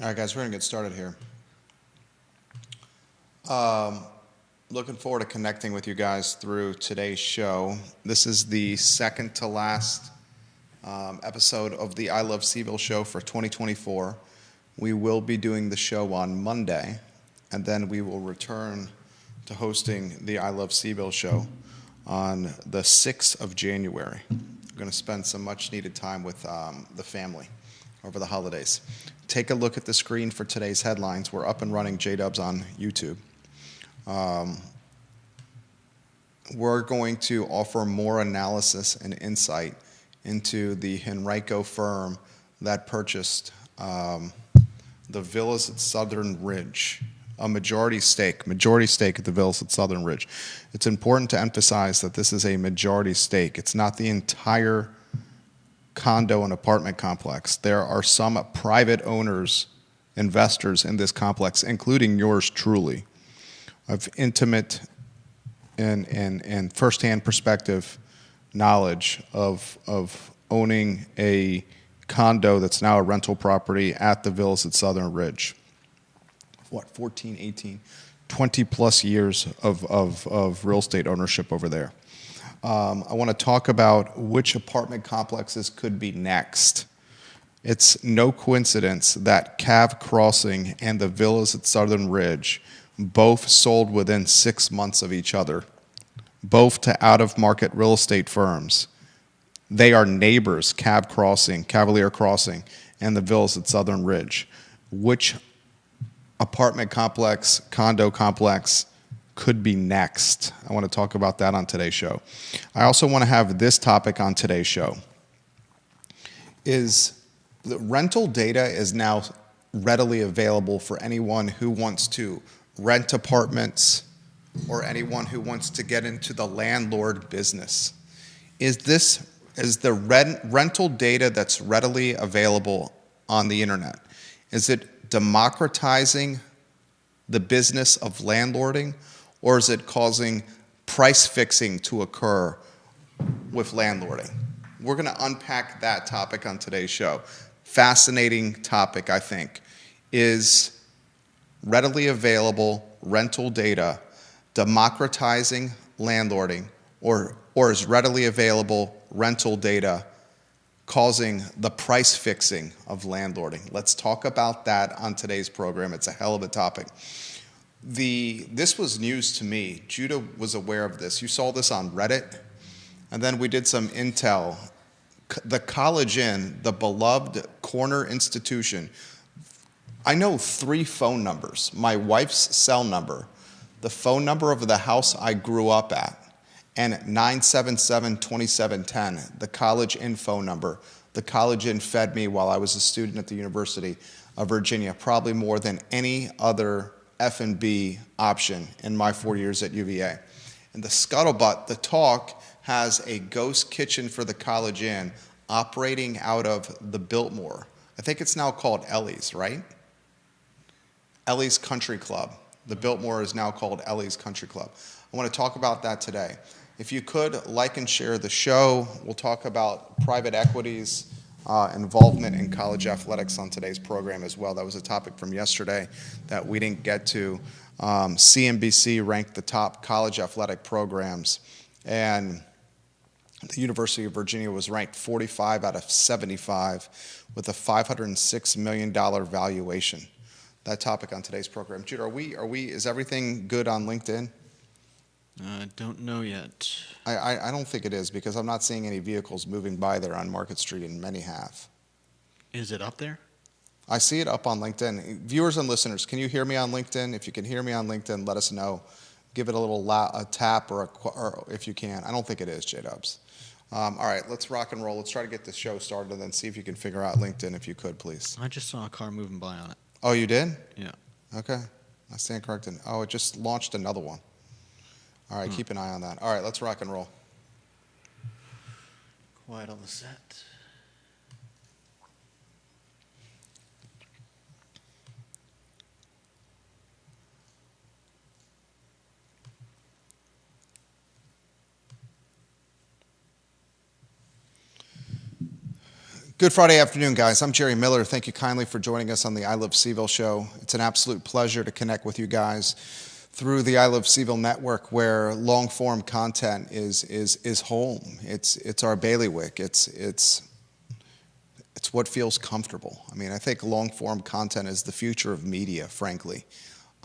All right, guys, we're going to get started here. Looking forward to connecting with you guys through today's show. This is the second to last episode of the I Love CVille show for 2024. We will be doing the show on Monday, and then we will return to hosting the I Love CVille show on the 6th of January. We're going to spend some much-needed time with the family over the holidays. Take a look at the screen for today's headlines. We're up and running J-Dubs on YouTube. We're going to offer more analysis and insight into the Henrico firm that purchased the villas at Southern Ridge, a majority stake at the villas at Southern Ridge. It's important to emphasize that this is a majority stake. It's not the entire condo and apartment complex. There are some private owners, investors in this complex, including yours truly, of intimate and firsthand perspective knowledge of owning a condo that's now a rental property at the villas at Southern Ridge. 14, 18, 20 plus years of real estate ownership over there. I want to talk about which apartment complexes could be next. It's no coincidence that Cav Crossing and the villas at Southern Ridge both sold within 6 months of each other, both to out-of-market real estate firms. They are neighbors, Cavalier Crossing, and the villas at Southern Ridge. Which apartment complex, condo complex could be next? I want to talk about that on today's show. I also want to have this topic on today's show. Is the rental data is now readily available for anyone who wants to rent apartments or anyone who wants to get into the landlord business. Is the rental data that's readily available on the internet, is it democratizing the business of landlording, or is it causing price fixing to occur with landlording? We're going to unpack that topic on today's show. Fascinating topic, I think. Is readily available rental data democratizing landlording, or is readily available rental data causing the price fixing of landlording? Let's talk about that on today's program. It's a hell of a topic. This was news to me. Judah was aware of this. You saw this on Reddit, and then we did some intel. The College Inn, the beloved corner institution. I know 3 phone numbers. My wife's cell number, the phone number of the house I grew up at, and 977-2710, the College Inn phone number. The College Inn fed me while I was a student at the University of Virginia, probably more than any other F&B option in my 4 years at UVA. And the scuttlebutt, the talk, has a ghost kitchen for the College Inn operating out of the Biltmore. I think it's now called Ellie's, right? Ellie's Country Club. The Biltmore is now called Ellie's Country Club. I want to talk about that today. If you could, like and share the show. We'll talk about private equity's involvement in college athletics on today's program as well. That was a topic from yesterday that we didn't get to. CNBC ranked the top college athletic programs, and the University of Virginia was ranked 45 out of 75 with a $506 million valuation. That topic on today's program. Jude, is everything good on LinkedIn? I don't know yet. I don't think it is, because I'm not seeing any vehicles moving by there on Market Street, and many have. Is it up there? I see it up on LinkedIn. Viewers and listeners, can you hear me on LinkedIn? If you can hear me on LinkedIn, let us know. Give it a little a tap or if you can. I don't think it is, J-Dubs. All right, let's rock and roll. Let's try to get this show started and then see if you can figure out LinkedIn, if you could, please. I just saw a car moving by on it. Oh, you did? Yeah. Okay. I stand corrected. Oh, it just launched another one. All right, keep an eye on that. All right, let's rock and roll. Quiet on the set. Good Friday afternoon, guys. I'm Jerry Miller. Thank you kindly for joining us on the I Love CVille show. It's an absolute pleasure to connect with you guys through the I Love CVille network, where long-form content is home. It's our bailiwick. It's what feels comfortable. I mean, I think long-form content is the future of media, frankly.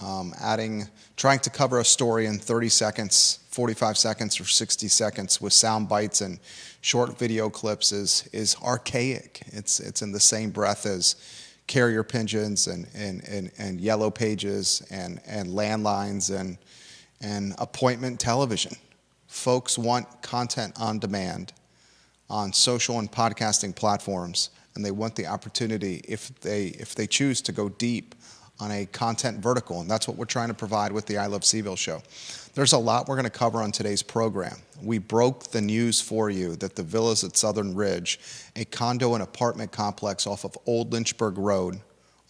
Trying to cover a story in 30 seconds, 45 seconds, or 60 seconds with sound bites and short video clips is archaic. It's in the same breath as carrier pigeons and yellow pages and landlines and appointment television. Folks want content on demand on social and podcasting platforms, and they want the opportunity, if they choose, to go deep on a content vertical, and that's what we're trying to provide with the I Love CVille show. There's a lot we're going to cover on today's program. We broke the news for you that the Villas at Southern Ridge, a condo and apartment complex off of Old Lynchburg Road,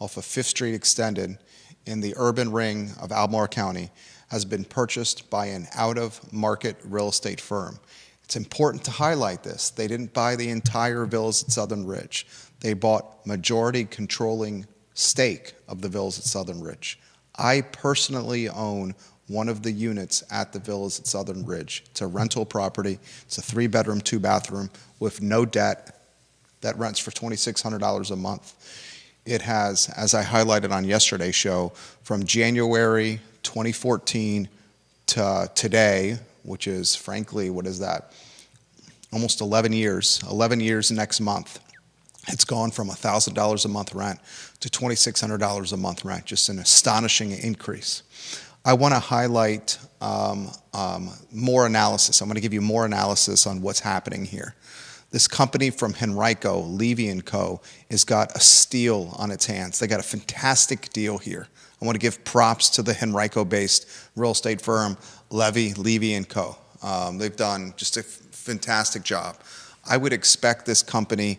off of 5th Street Extended in the urban ring of Albemarle County, has been purchased by an out-of-market real estate firm. It's important to highlight this. They didn't buy the entire Villas at Southern Ridge. They bought majority controlling stake of the Villas at Southern Ridge. I personally own one of the units at the Villas at Southern Ridge. It's a rental property. It's a 3-bedroom, 2-bathroom with no debt that rents for $2,600 a month. It has, as I highlighted on yesterday's show, from January 2014 to today, which is, frankly, what is that? Almost 11 years. 11 years next month. It's gone from $1,000 a month rent to $2,600 a month rent, just an astonishing increase. I want to highlight more analysis. I'm going to give you more analysis on what's happening here. This company from Henrico, Levy & Co., has got a steal on its hands. They got a fantastic deal here. I want to give props to the Henrico-based real estate firm, Levy & Co. They've done just a fantastic job. I would expect this company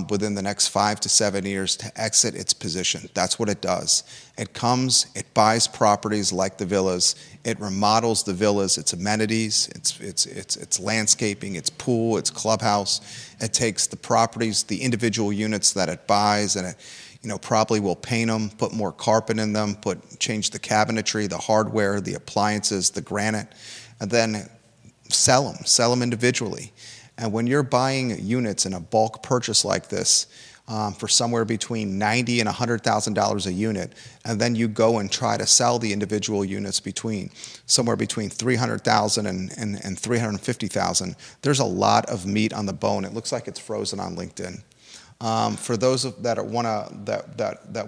within the next 5 to 7 years to exit its position. That's what it does. It comes, it buys properties like the villas, it remodels the villas, its amenities, its landscaping, its pool, its clubhouse. It takes the properties, the individual units that it buys, and it probably will paint them, put more carpet in them, change the cabinetry, the hardware, the appliances, the granite, and then sell them individually. And when you're buying units in a bulk purchase like this for somewhere between $90,000 and $100,000 a unit, and then you go and try to sell the individual units somewhere between $300,000 and $350,000, there's a lot of meat on the bone. It looks like it's frozen on LinkedIn. For those that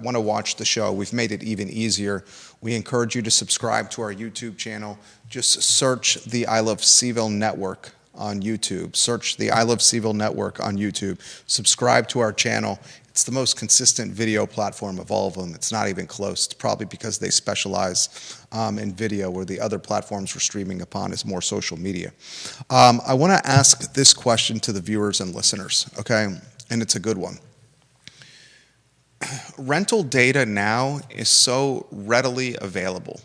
want to watch the show, we've made it even easier. We encourage you to subscribe to our YouTube channel. Just search the I Love CVille network on YouTube. Search the I Love CVille network on YouTube. Subscribe to our channel. It's the most consistent video platform of all of them. It's not even close. It's probably because they specialize in video, where the other platforms we're streaming upon is more social media. I want to ask this question to the viewers and listeners, okay? And it's a good one. Rental data now is so readily available.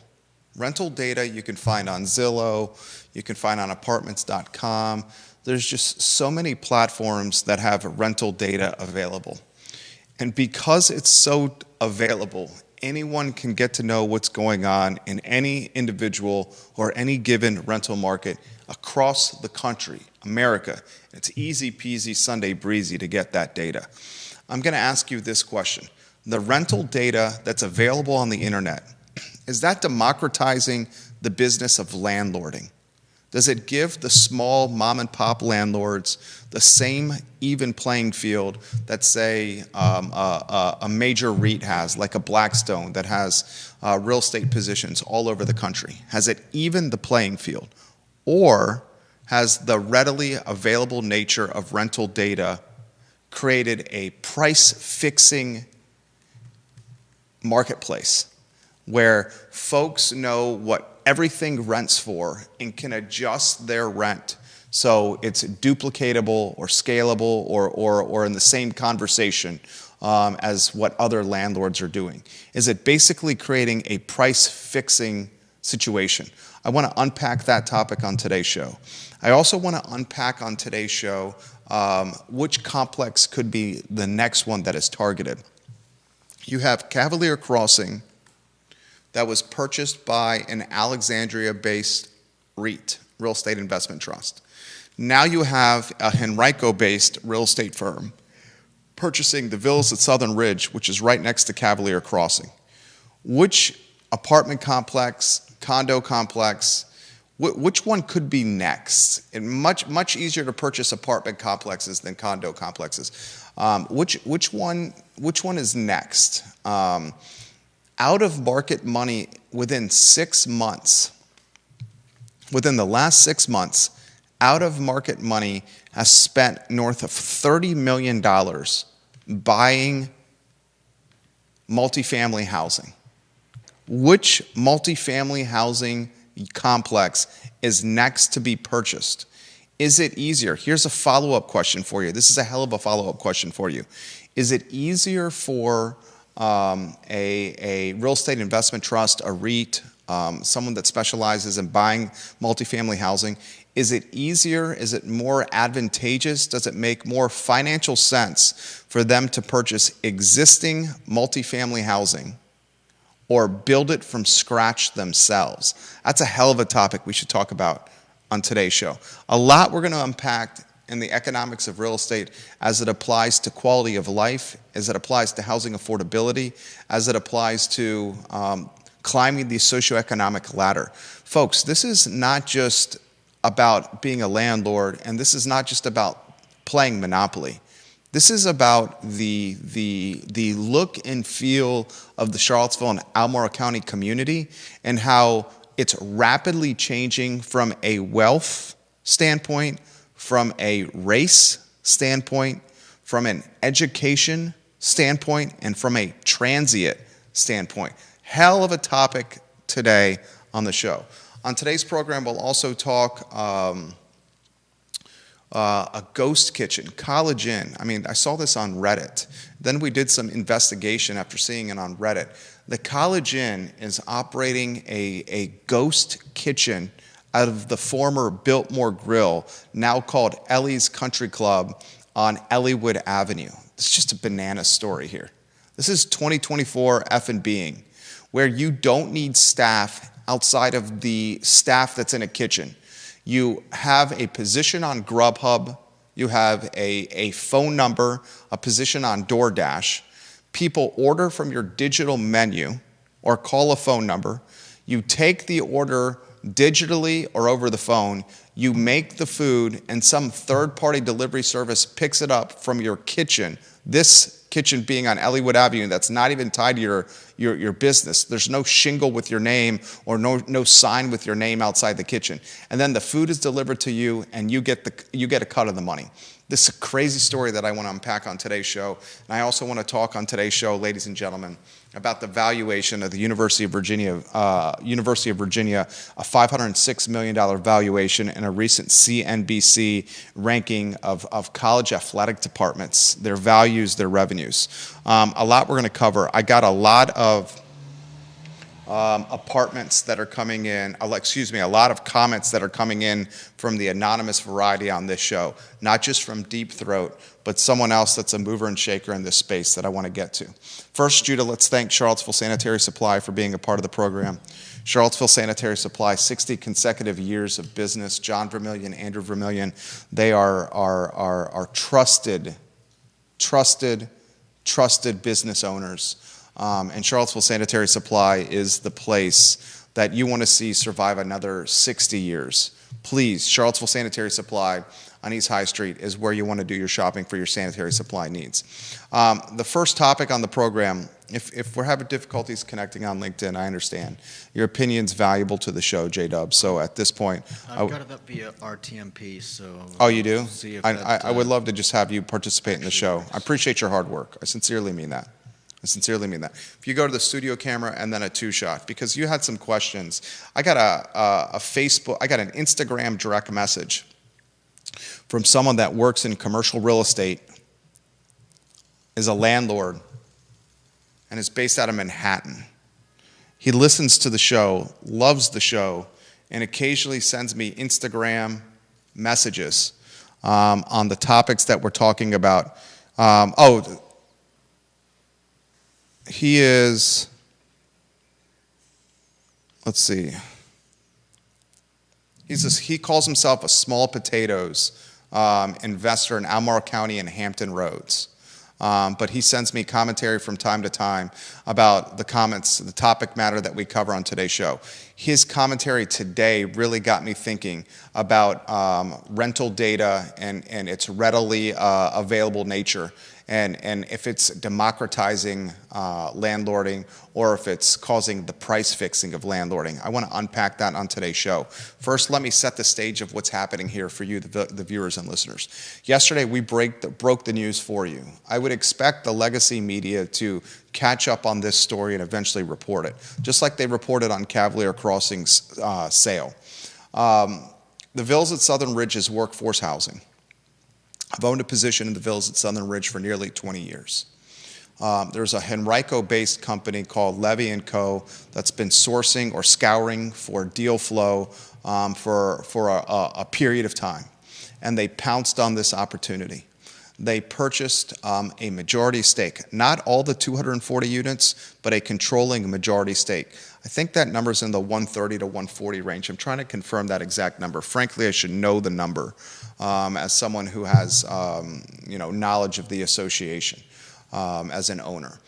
Rental data you can find on Zillow, you can find on apartments.com. There's just so many platforms that have rental data available. And because it's so available, anyone can get to know what's going on in any individual or any given rental market across the country, America. It's easy peasy Sunday breezy to get that data. I'm going to ask you this question. The rental data that's available on the internet, is that democratizing the business of landlording? Does it give the small mom and pop landlords the same even playing field that, say, a major REIT has, like a Blackstone that has real estate positions all over the country? Has it evened the playing field? Or has the readily available nature of rental data created a price-fixing marketplace where folks know what everything rents for and can adjust their rent so it's duplicatable or scalable or in the same conversation as what other landlords are doing? Is it basically creating a price-fixing situation. I want to unpack that topic on today's show. I also want to unpack on today's show which complex could be the next one that is targeted. You have Cavalier Crossing that was purchased by an Alexandria-based REIT, Real Estate Investment Trust. Now you have a Henrico-based real estate firm purchasing the villas at Southern Ridge, which is right next to Cavalier Crossing. Which apartment complex, condo complex, which one could be next? And much easier to purchase apartment complexes than condo complexes. Which one is next? Out of market money within 6 months. Within the last 6 months, out of market money has spent north of $30 million buying multifamily housing. Which multifamily housing complex is next to be purchased? Is it easier? Here's a follow-up question for you. This is a hell of a follow-up question for you. Is it easier for a real estate investment trust, a REIT, someone that specializes in buying multifamily housing? Is it easier? Is it more advantageous? Does it make more financial sense for them to purchase existing multifamily housing or build it from scratch themselves? That's a hell of a topic we should talk about on today's show. A lot we're going to unpack in the economics of real estate as it applies to quality of life, as it applies to housing affordability, as it applies to climbing the socioeconomic ladder. Folks, this is not just about being a landlord, and this is not just about playing Monopoly. This is about the look and feel of the Charlottesville and Albemarle County community and how it's rapidly changing from a wealth standpoint, from a race standpoint, from an education standpoint, and from a transient standpoint. Hell of a topic today on the show. On today's program, we'll also talk a ghost kitchen, College Inn. I mean, I saw this on Reddit. Then we did some investigation after seeing it on Reddit. The College Inn is operating a ghost kitchen out of the former Biltmore Grill, now called Ellie's Country Club on Elliewood Avenue. It's just a banana story here. This is 2024 F&Bing, where you don't need staff outside of the staff that's in a kitchen. You have a position on Grubhub, you have a phone number, a position on DoorDash. People order from your digital menu or call a phone number. You take the order digitally or over the phone. You make the food, and some third-party delivery service picks it up from your kitchen. This kitchen being on Elliewood Avenue, that's not even tied to your business. There's no shingle with your name or no sign with your name outside the kitchen. And then the food is delivered to you, and you get a cut of the money. This is a crazy story that I want to unpack on today's show. And I also want to talk on today's show, ladies and gentlemen, about the valuation of the University of Virginia, a $506 million valuation in a recent CNBC ranking of college athletic departments, their values, their revenues. A lot we're going to cover. I got a lot of apartments that are coming in, a lot of comments that are coming in from the anonymous variety on this show, not just from Deep Throat, but someone else that's a mover and shaker in this space that I want to get to. First, Judah, let's thank Charlottesville Sanitary Supply for being a part of the program. Charlottesville Sanitary Supply, 60 consecutive years of business. John Vermillion, Andrew Vermillion, they are trusted business owners. And Charlottesville Sanitary Supply is the place that you want to see survive another 60 years. Please, Charlottesville Sanitary Supply on East High Street is where you want to do your shopping for your sanitary supply needs. The first topic on the program, if we're having difficulties connecting on LinkedIn, I understand. Your opinion's valuable to the show, J-Dub. So at this point... I've got it up via RTMP, so... Oh, you do? See if I would love to just have you participate in the show. I appreciate your hard work. I sincerely mean that. If you go to the studio camera and then a two-shot, because you had some questions. I got an Instagram direct message from someone that works in commercial real estate, is a landlord, and is based out of Manhattan. He listens to the show, loves the show, and occasionally sends me Instagram messages on the topics that we're talking about. He is, let's see. He calls himself a small potatoes investor in Albemarle County and Hampton Roads. But he sends me commentary from time to time about the topic matter that we cover on today's show. His commentary today really got me thinking about rental data and its readily available nature, and if it's democratizing landlording or if it's causing the price fixing of landlording. I want to unpack that on today's show. First, let me set the stage of what's happening here for you, the viewers and listeners. Yesterday, we broke the news for you. I would expect the legacy media to catch up on this story and eventually report it, just like they reported on Cavalier Crossing's sale. The Villas at Southern Ridge is workforce housing. I've owned a position in the Villas at Southern Ridge for nearly 20 years. There's a Henrico-based company called Levy & Co. that's been sourcing or scouring for deal flow for a period of time, and they pounced on this opportunity. They purchased a majority stake, not all the 240 units, but a controlling majority stake. I think that number's in the 130 to 140 range. I'm trying to confirm that exact number. Frankly, I should know the number as someone who has knowledge of the association as an owner.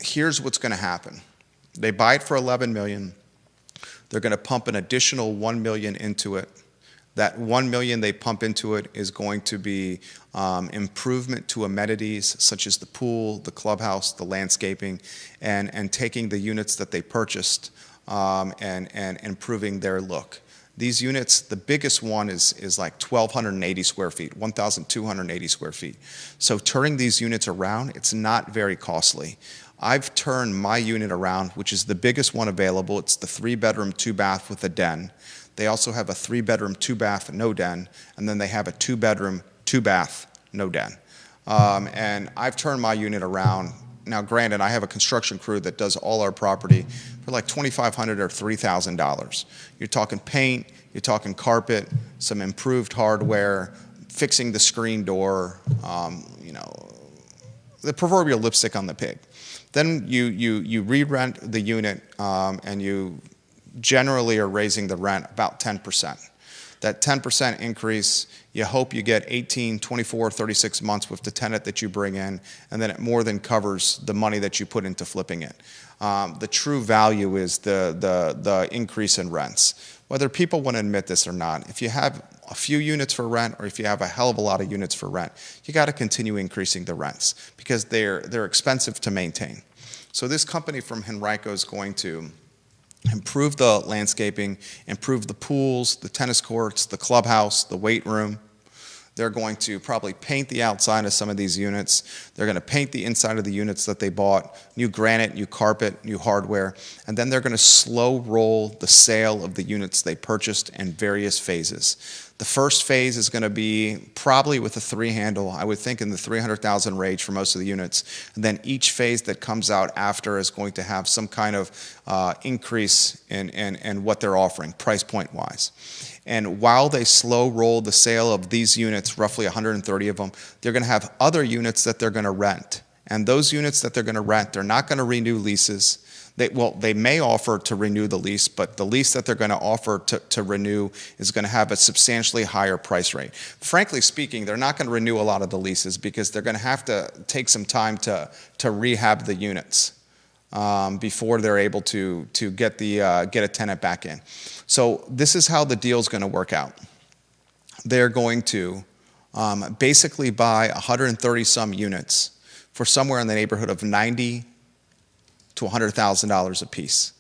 Here's what's going to happen. They buy it for $11 million. They're going to pump an additional $1 million into it. That $1 million they pump into it is going to be improvement to amenities such as the pool, the clubhouse, the landscaping, and taking the units that they purchased and improving their look. These units, the biggest one is like 1,280 square feet, 1,280 square feet. So turning these units around, it's not very costly. I've turned my unit around, which is the biggest one available. It's the 3-bedroom, 2-bath with a den. They also have a 3-bedroom, 2-bath, no den, and then they have a 2-bedroom, 2-bath, no den. And I've turned my unit around. Now, granted, I have a construction crew that does all our property for like $2,500 or $3,000. You're talking paint, you're talking carpet, some improved hardware, fixing the screen door, the proverbial lipstick on the pig. Then you re-rent the unit and you generally are raising the rent about 10%. That 10% increase, you hope you get 18, 24, 36 months with the tenant that you bring in, and then it more than covers the money that you put into flipping it. The true value is the increase in rents. Whether people want to admit this or not, if you have a few units for rent or if you have a hell of a lot of units for rent, you got to continue increasing the rents because they're expensive to maintain. So this company from Henrico is going to improve the landscaping, improve the pools, the tennis courts, the clubhouse, the weight room. They're going to probably paint the outside of some of these units. They're going to paint the inside of the units that they bought, new granite, new carpet, new hardware, and then they're going to slow roll the sale of the units they purchased in various phases. The first phase is going to be probably with a 3 handle, I would think in the 300,000 range for most of the units. And then each phase that comes out after is going to have some kind of increase in what they're offering, price point wise. And while they slow roll the sale of these units, roughly 130 of them, they're going to have other units that they're going to rent. And those units that they're going to rent, they're not going to renew leases. They may offer to renew the lease, but the lease that they're going to offer to renew is going to have a substantially higher price rate. Frankly speaking, they're not going to renew a lot of the leases because they're going to have to take some time to rehab the units before they're able to get a tenant back in. So this is how the deal's going to work out. They're going to basically buy 130 some units for somewhere in the neighborhood of $90,000 to $100,000 a piece.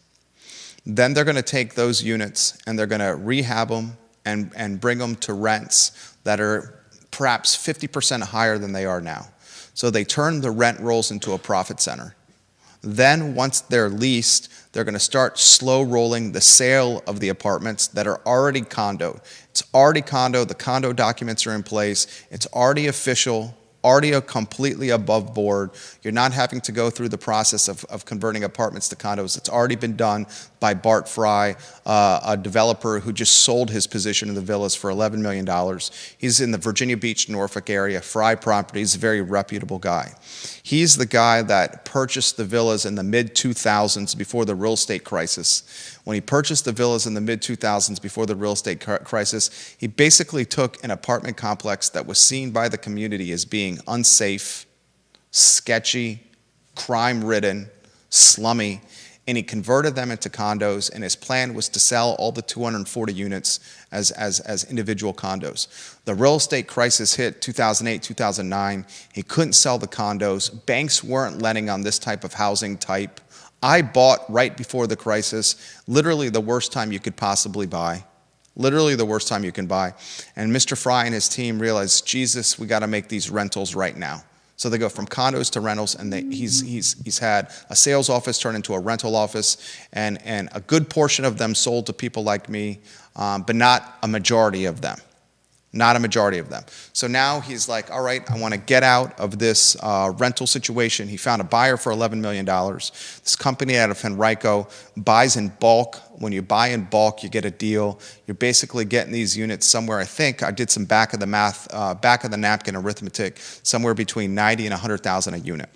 Then they're going to take those units and they're going to rehab them and bring them to rents that are perhaps 50% higher than they are now. So they turn the rent rolls into a profit center. Then once they're leased, they're going to start slow rolling the sale of the apartments that are already condoed. It's already condoed, the condo documents are in place, it's already official, already completely above board. You're not having to go through the process of converting apartments to condos. It's already been done by Bart Fry, a developer who just sold his position in the villas for $11 million. He's in the Virginia Beach, Norfolk area, Fry Properties, a very reputable guy. He's the guy that purchased the villas in the mid-2000s before the real estate crisis. When he purchased the villas in the mid-2000s before the real estate crisis, he basically took an apartment complex that was seen by the community as being unsafe, sketchy, crime-ridden, slummy, and he converted them into condos, and his plan was to sell all the 240 units as individual condos. The real estate crisis hit 2008, 2009. He couldn't sell the condos. Banks weren't lending on this type of housing type. I bought right before the crisis, literally the worst time you could possibly buy. Literally the worst time you can buy. And Mr. Fry and his team realized, Jesus, we got to make these rentals right now. So they go from condos to rentals, and he's had a sales office turn into a rental office, and a good portion of them sold to people like me, but not a majority of them. Not a majority of them. So now he's like, all right, I want to get out of this rental situation. He found a buyer for $11 million. This company out of Henrico buys in bulk. When you buy in bulk, you get a deal. You're basically getting these units somewhere, I think, I did some back of the napkin arithmetic, somewhere between 90 and 100,000 a unit.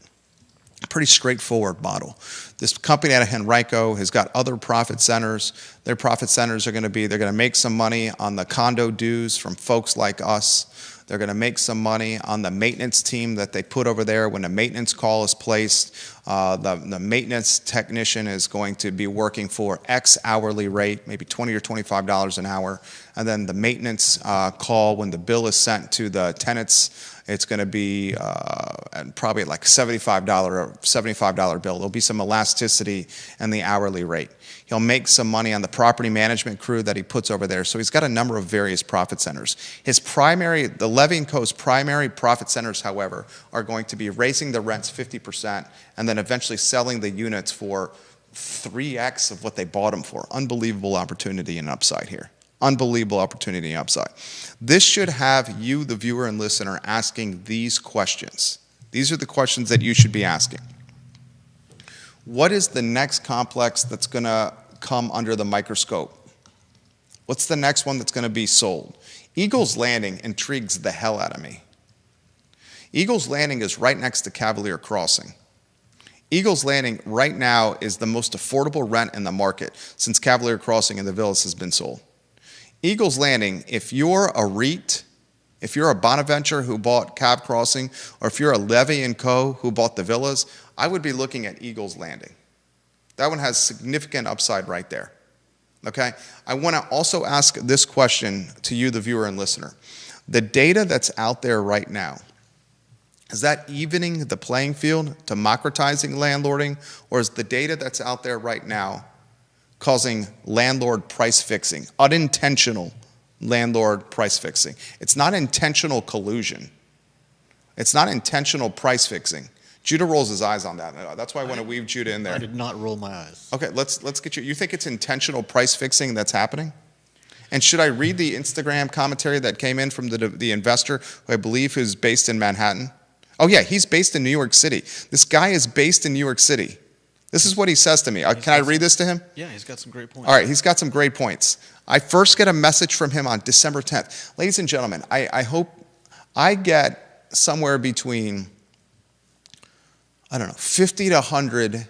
Pretty straightforward model. This company out of Henrico has got other profit centers. Their profit centers are going to be, they're going to make some money on the condo dues from folks like us. They're going to make some money on the maintenance team that they put over there. When a maintenance call is placed, the maintenance technician is going to be working for X hourly rate, maybe $20 or $25 an hour. And then the maintenance call, when the bill is sent to the tenants, it's going to be probably like $75 bill. There'll be some elasticity in the hourly rate. He'll make some money on the property management crew that he puts over there. So he's got a number of various profit centers. The Levy & Co.'s primary profit centers, however, are going to be raising the rents 50% and then eventually selling the units for 3x of what they bought them for. Unbelievable opportunity and upside here. Unbelievable opportunity and upside. This should have you, the viewer and listener, asking these questions. These are the questions that you should be asking. What is the next complex that's going to come under the microscope? What's the next one that's going to be sold? Eagles Landing intrigues the hell out of me. Eagles Landing is right next to Cavalier Crossing. Eagles Landing right now is the most affordable rent in the market since Cavalier Crossing and the villas has been sold. Eagles Landing, if you're a REIT, if you're a Bonaventure who bought Cab Crossing, or if you're a Levy & Co. who bought the villas, I would be looking at Eagles Landing. That one has significant upside right there. Okay? I want to also ask this question to you, the viewer and listener. The data that's out there right now, is that evening the playing field, democratizing landlording, or is the data that's out there right now causing landlord price fixing, unintentional landlord price fixing? It's not intentional collusion. It's not intentional price fixing. Judah rolls his eyes on that. That's why I want to weave Judah in there. I did not roll my eyes. Okay, let's get you. You think it's intentional price fixing that's happening? And should I read the Instagram commentary that came in from the investor, who I believe is based in Manhattan? Oh yeah, he's based in New York City. This guy is based in New York City. This is what he says to me. Can I read this to him? Yeah, he's got some great points. All right, he's got some great points. I first get a message from him on December 10th. Ladies and gentlemen, I hope I get somewhere between, 50 to 100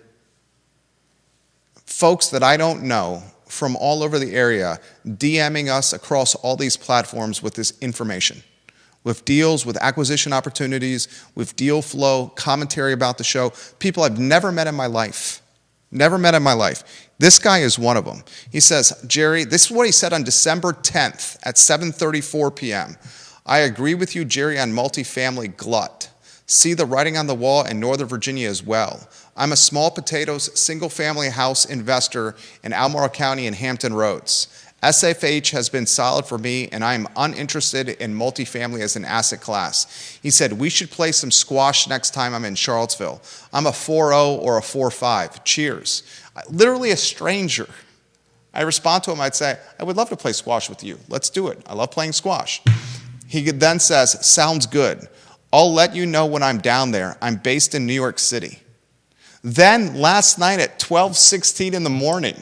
folks that I don't know from all over the area DMing us across all these platforms with this information, with deals, with acquisition opportunities, with deal flow, commentary about the show. People I've never met in my life. Never met in my life. This guy is one of them. He says, Jerry, this is what he said on December 10th at 7:34 p.m. I agree with you, Jerry, on multifamily glut. See the writing on the wall in Northern Virginia as well. I'm a small potatoes single-family house investor in Albemarle County and Hampton Roads. SFH has been solid for me, and I am uninterested in multifamily as an asset class. He said, we should play some squash next time I'm in Charlottesville. I'm a 4-0 or a 4-5. Cheers. Literally a stranger. I respond to him, I'd say, I would love to play squash with you. Let's do it. I love playing squash. He then says, sounds good. I'll let you know when I'm down there. I'm based in New York City. Then last night at 12:16 in the morning,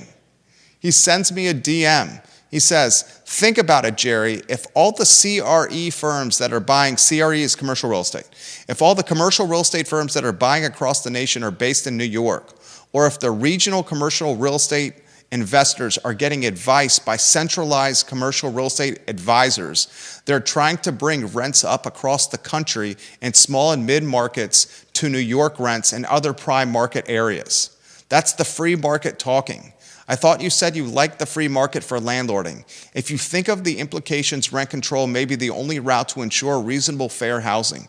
he sends me a DM. He says, think about it, Jerry. If all the CRE firms that are buying, CRE is commercial real estate, if all the commercial real estate firms that are buying across the nation are based in New York, or if the regional commercial real estate investors are getting advice by centralized commercial real estate advisors, they're trying to bring rents up across the country in small and mid markets to New York rents and other prime market areas. That's the free market talking. I thought you said you liked the free market for landlording. If you think of the implications, rent control may be the only route to ensure reasonable, fair housing.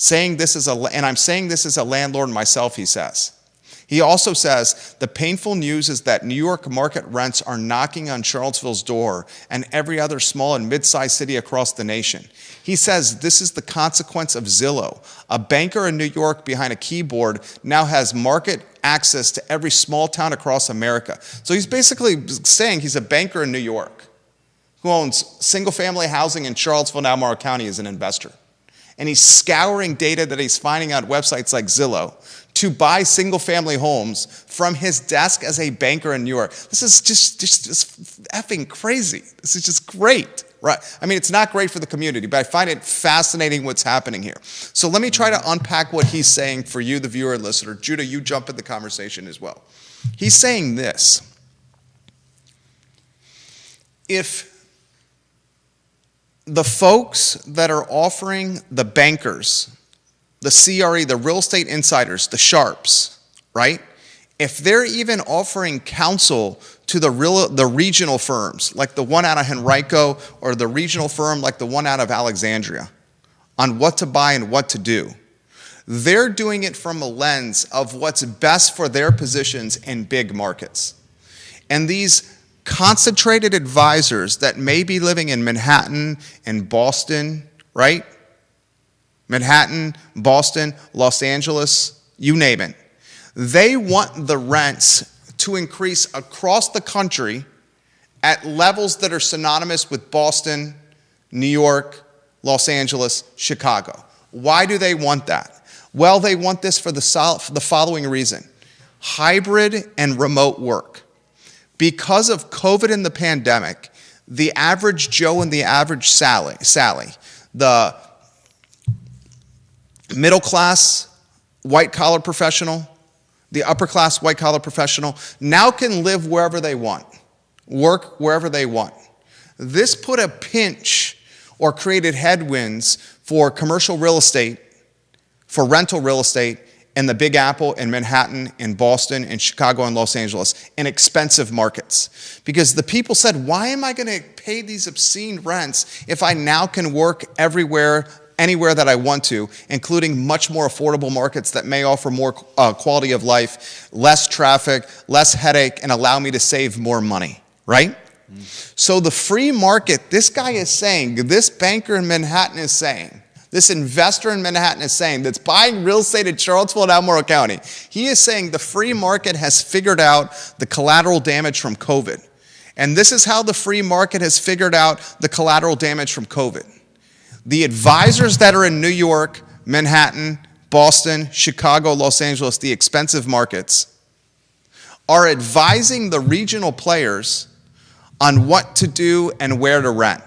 And I'm saying this as a landlord myself, he says. He also says, the painful news is that New York market rents are knocking on Charlottesville's door and every other small and mid-sized city across the nation. He says this is the consequence of Zillow. A banker in New York behind a keyboard now has market access to every small town across America. So he's basically saying he's a banker in New York who owns single-family housing in Charlottesville and Albemarle County as an investor. And he's scouring data that he's finding on websites like Zillow to buy single-family homes from his desk as a banker in New York. This is just effing crazy. This is just great, right? I mean, it's not great for the community, but I find it fascinating what's happening here. So let me try to unpack what he's saying for you, the viewer and listener. Judah, you jump in the conversation as well. He's saying this. If the folks that are offering the bankers, the CRE, the real estate insiders, the sharps, right? If they're even offering counsel to the regional firms, like the one out of Henrico, or the regional firm like the one out of Alexandria, on what to buy and what to do, they're doing it from a lens of what's best for their positions in big markets. And these concentrated advisors that may be living in Manhattan and Boston, right? Manhattan, Boston, Los Angeles, you name it. They want the rents to increase across the country at levels that are synonymous with Boston, New York, Los Angeles, Chicago. Why do they want that? Well, they want this for the following reason. Hybrid and remote work. Because of COVID and the pandemic, the average Joe and the average Sally, the middle class white-collar professional, the upper-class white-collar professional, now can live wherever they want, work wherever they want. This put a pinch or created headwinds for commercial real estate, for rental real estate, in the Big Apple, in Manhattan, in Boston, in Chicago, and Los Angeles, in expensive markets. Because the people said, why am I going to pay these obscene rents if I now can work everywhere, anywhere that I want to, including much more affordable markets that may offer more quality of life, less traffic, less headache, and allow me to save more money, right? So the free market, this guy is saying, this banker in Manhattan is saying, this investor in Manhattan is saying, that's buying real estate in Charlottesville and Albemarle County, he is saying the free market has figured out the collateral damage from COVID. And this is how the free market has figured out the collateral damage from COVID. The advisors that are in New York, Manhattan, Boston, Chicago, Los Angeles, the expensive markets, are advising the regional players on what to do and where to rent.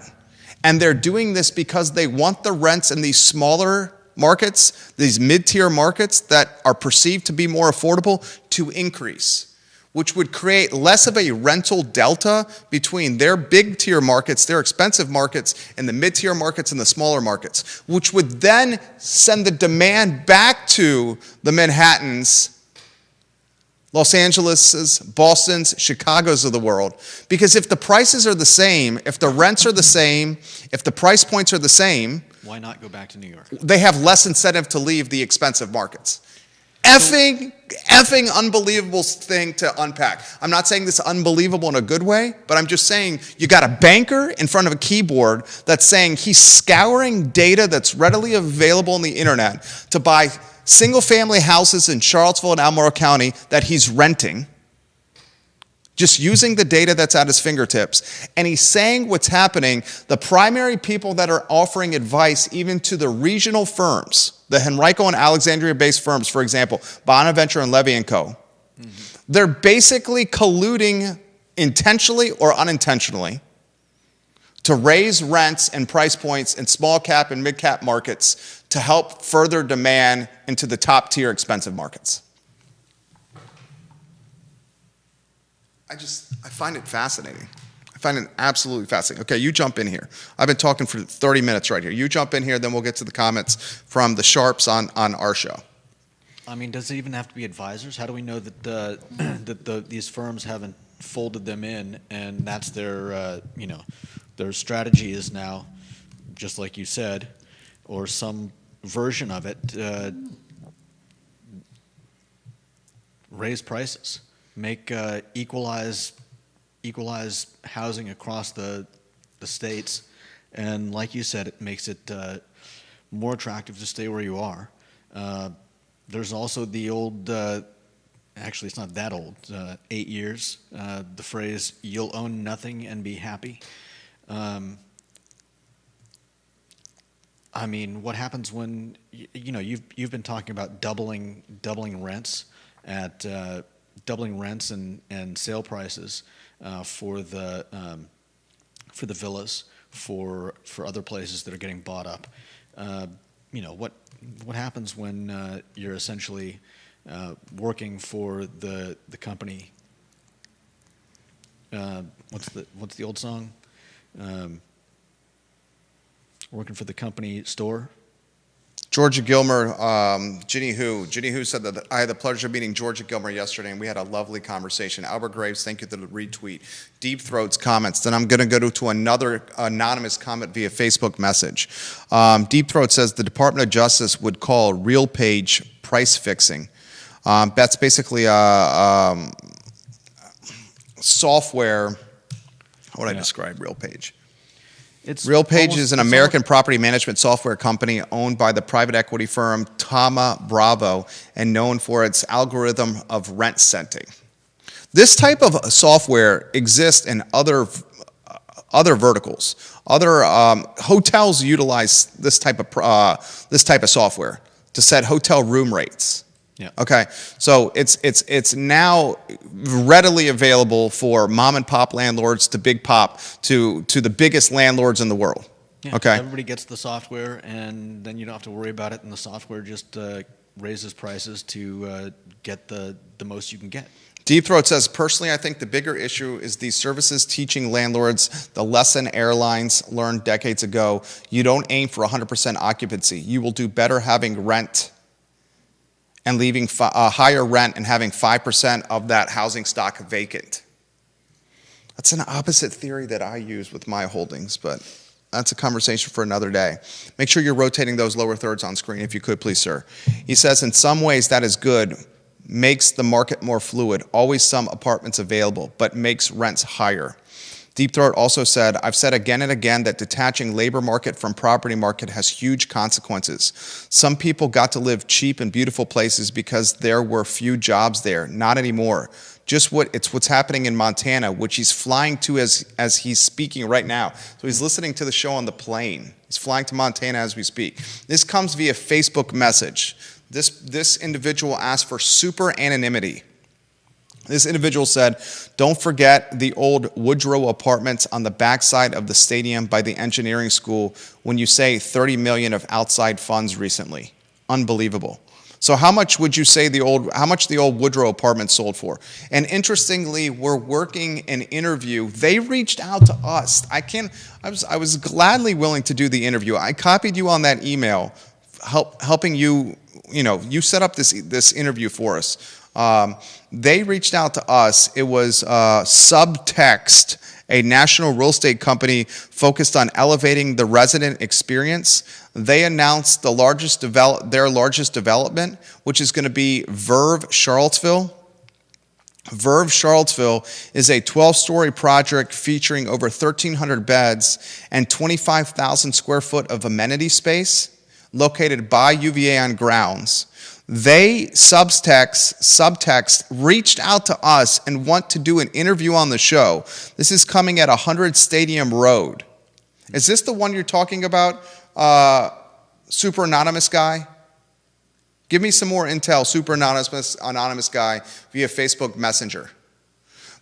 And they're doing this because they want the rents in these smaller markets, these mid-tier markets that are perceived to be more affordable, to increase, which would create less of a rental delta between their big-tier markets, their expensive markets, and the mid-tier markets and the smaller markets, which would then send the demand back to the Manhattans, Los Angeles's, Boston's, Chicago's of the world. Because if the prices are the same, if the rents are the same, if the price points are the same, why not go back to New York? They have less incentive to leave the expensive markets. Effing unbelievable thing to unpack. I'm not saying this is unbelievable in a good way, but I'm just saying you got a banker in front of a keyboard that's saying he's scouring data that's readily available on the internet to buy single-family houses in Charlottesville and Albemarle County that he's renting just using the data that's at his fingertips. And he's saying what's happening. The primary people that are offering advice even to the regional firms, the Henrico and Alexandria-based firms, for example, Bonaventure and Levy & Co., they're basically colluding intentionally or unintentionally to raise rents and price points in small cap and mid cap markets to help further demand into the top tier expensive markets. I find it fascinating. I find it absolutely fascinating. Okay, you jump in here. I've been talking for 30 minutes right here. You jump in here, then we'll get to the comments from the sharps on our show. I mean, does it even have to be advisors? How do we know that these firms haven't folded them in, and that's their their strategy is now, just like you said, or some version of it, raise prices, make equalize housing across the states, and like you said, it makes it more attractive to stay where you are. There's also the old, actually it's not that old, 8 years, the phrase, "You'll own nothing and be happy." I mean, what happens when you've been talking about doubling rents at doubling rents and sale prices for the villas for other places that are getting bought up. What happens when you're essentially working for the company? What's the old song? Working for the company store. Georgia Gilmer, Ginny Who said that I had the pleasure of meeting Georgia Gilmer yesterday, and we had a lovely conversation. Albert Graves, thank you for the retweet. Deep Throat's comments. Then I'm going to go to another anonymous comment via Facebook message. Deep Throat says the Department of Justice would call RealPage price fixing. That's basically a software. How would I describe RealPage? RealPage is an American property management software company owned by the private equity firm Thoma Bravo and known for its algorithm of rent setting. This type of software exists in other verticals. Other hotels utilize this type of software to set hotel room rates. Yeah. Okay, so it's now readily available for mom and pop landlords to big pop to the biggest landlords in the world. Yeah, okay, everybody gets the software, and then you don't have to worry about it, and the software just raises prices to get the most you can get. Deep Throat says, personally, I think the bigger issue is these services teaching landlords the lesson airlines learned decades ago. You don't aim for 100% occupancy. You will do better having rent and leaving higher rent and having 5% of that housing stock vacant. That's an opposite theory that I use with my holdings, but that's a conversation for another day. Make sure you're rotating those lower thirds on screen if you could, please, sir. He says, in some ways that is good, makes the market more fluid, always some apartments available, but makes rents higher. Deep Throat also said, I've said again and again that detaching labor market from property market has huge consequences. Some people got to live cheap in beautiful places because there were few jobs there. Not anymore. It's what's happening in Montana, which he's flying to as he's speaking right now. So he's listening to the show on the plane. He's flying to Montana as we speak. This comes via Facebook message. This individual asked for super anonymity. This individual said, don't forget the old Woodrow apartments on the backside of the stadium by the engineering school when you say $30 million of outside funds recently. Unbelievable. So how much would you say the old Woodrow apartments sold for? And interestingly, we're working an interview. They reached out to us. I was gladly willing to do the interview. I copied you on that email, helping you, you set up this interview for us. They reached out to us. It was Subtext, a national real estate company focused on elevating the resident experience. They announced their largest development, which is going to be Verve Charlottesville. Verve Charlottesville is a 12-story project featuring over 1,300 beds and 25,000 square foot of amenity space located by UVA on grounds. They subtext reached out to us and want to do an interview on the show. This is coming at 100 Stadium Road. Is this the one you're talking about, Super Anonymous Guy? Give me some more intel, Super Anonymous Guy, via Facebook Messenger.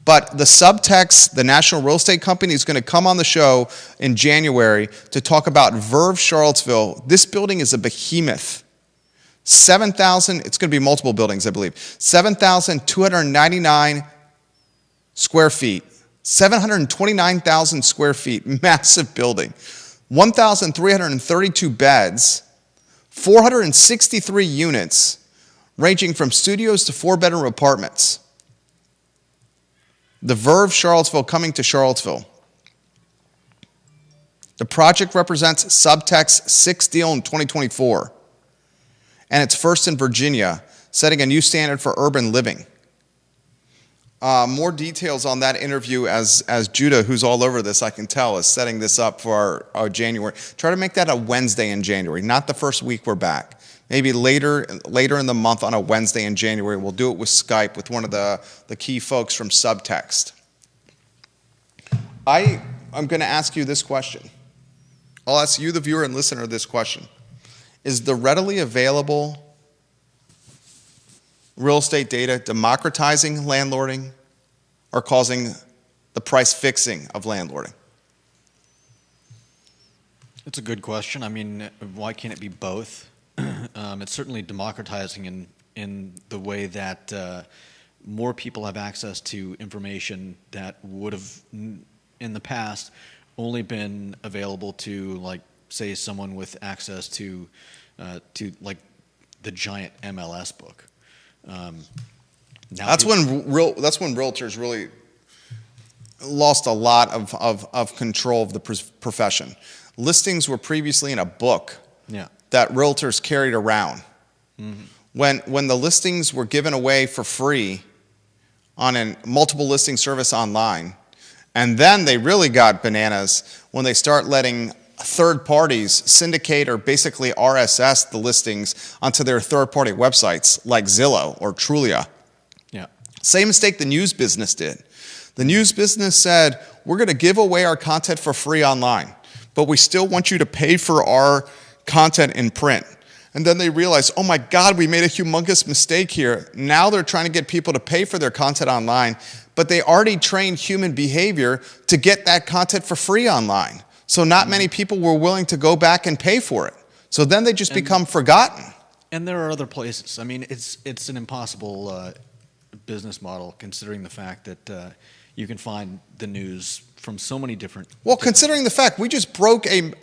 But the subtext, the National Real Estate Company, is going to come on the show in January to talk about Verve Charlottesville. This building is a behemoth. 7,000, it's going to be multiple buildings, I believe. 7,299 square feet. 729,000 square feet, massive building. 1,332 beds, 463 units, ranging from studios to 4-bedroom apartments. The Verve Charlottesville coming to Charlottesville. The project represents Subtext's sixth deal in 2024, and it's first in Virginia, setting a new standard for urban living. More details on that interview as Judah, who's all over this, I can tell, is setting this up for our January. Try to make that a Wednesday in January, not the first week we're back. Maybe later in the month on a Wednesday in January. We'll do it with Skype with one of the key folks from Subtext. I'm going to ask you this question. I'll ask you, the viewer and listener, this question. Is the readily available real estate data democratizing landlording or causing the price fixing of landlording? It's a good question. I mean, why can't it be both? It's certainly democratizing in the way that more people have access to information that would have, in the past, only been available to, like, say, someone with access to like the giant MLS book. That's when realtors really lost a lot of control of the profession. Listings were previously in a book. Yeah. That realtors carried around. Mm-hmm. When the listings were given away for free on a multiple listing service online, and then they really got bananas when they start letting third parties syndicate or basically RSS the listings onto their third-party websites like Zillow or Trulia. Yeah. Same mistake the news business did. The news business said, we're going to give away our content for free online, but we still want you to pay for our content in print. And then they realized, oh my God, we made a humongous mistake here. Now they're trying to get people to pay for their content online, but they already trained human behavior to get that content for free online. So not many people were willing to go back and pay for it. So then they just become forgotten. And there are other places. I mean, it's an impossible business model, considering the fact that you can find the news from so many different. Well, considering the fact we just broke a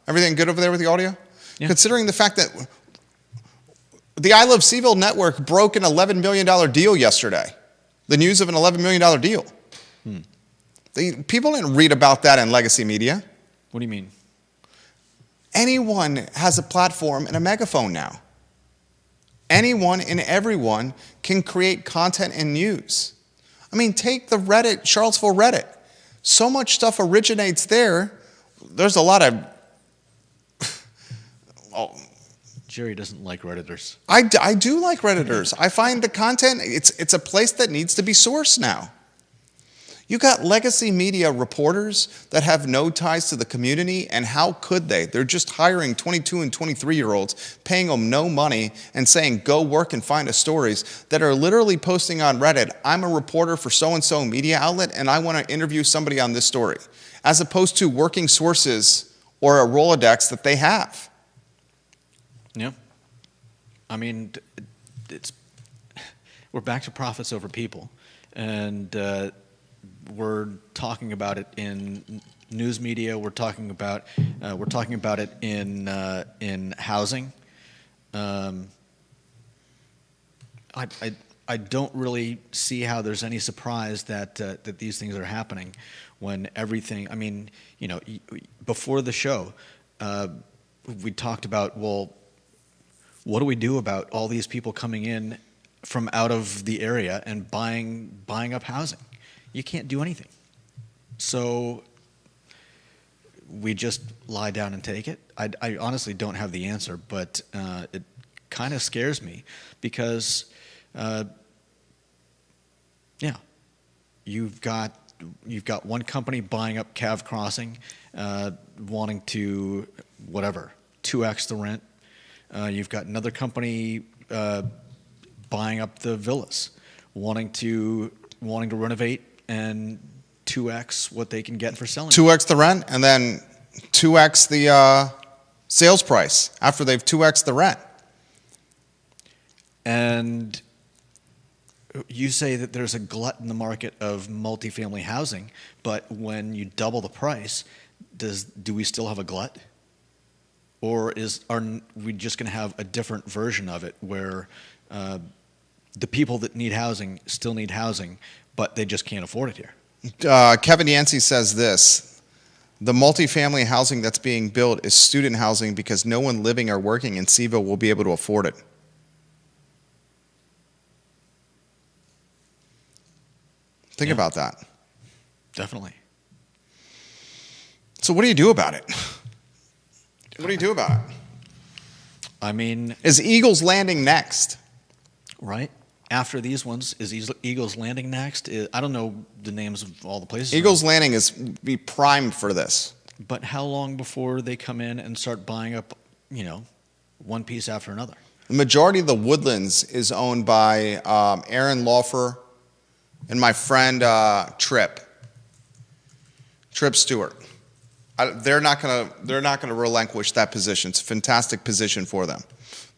everything good over there with the audio? Yeah. Considering the fact that the I Love CVille network broke an $11 million deal yesterday. The news of an $11 million deal. People didn't read about that in legacy media. What do you mean? Anyone has a platform and a megaphone now. Anyone and everyone can create content and news. I mean, take the Reddit, Charlottesville Reddit. So much stuff originates there. There's a lot of... Jerry doesn't like Redditors. I do like Redditors. I find the content, it's a place that needs to be sourced now. You got legacy media reporters that have no ties to the community, and how could they? They're just hiring 22 and 23-year-olds, paying them no money, and saying, go work and find us stories, that are literally posting on Reddit, I'm a reporter for so-and-so media outlet, and I want to interview somebody on this story, as opposed to working sources or a Rolodex that they have. Yeah. I mean, we're back to profits over people. And we're talking about it in news media. We're talking about it in housing. I don't really see how there's any surprise that these things are happening when everything. I mean, you know, before the show, we talked about, well, what do we do about all these people coming in from out of the area and buying up housing? You can't do anything. So we just lie down and take it. I honestly don't have the answer, but kind of scares me because, yeah, you've got one company buying up Cav Crossing, wanting to whatever 2x the rent. You've got another company buying up the villas, wanting to renovate and 2x what they can get for selling. 2x the rent, and then 2x the sales price after they've 2x the rent. And you say that there's a glut in the market of multifamily housing, but when you double the price, do we still have a glut? Or are we just going to have a different version of it where the people that need housing still need housing, but they just can't afford it here? Kevin Yancey says this: the multifamily housing that's being built is student housing because no one living or working in CVille will be able to afford it. Think about that. Definitely. So what do you do about it? What do you do about it? I mean, is Eagles Landing next? Right. After these ones, is Eagles Landing next? I don't know the names of all the places. Eagles Landing is be primed for this. But how long before they come in and start buying up, one piece after another? The majority of the Woodlands is owned by Aaron Laufer and my friend Tripp Stewart. They're not gonna relinquish that position. It's a fantastic position for them.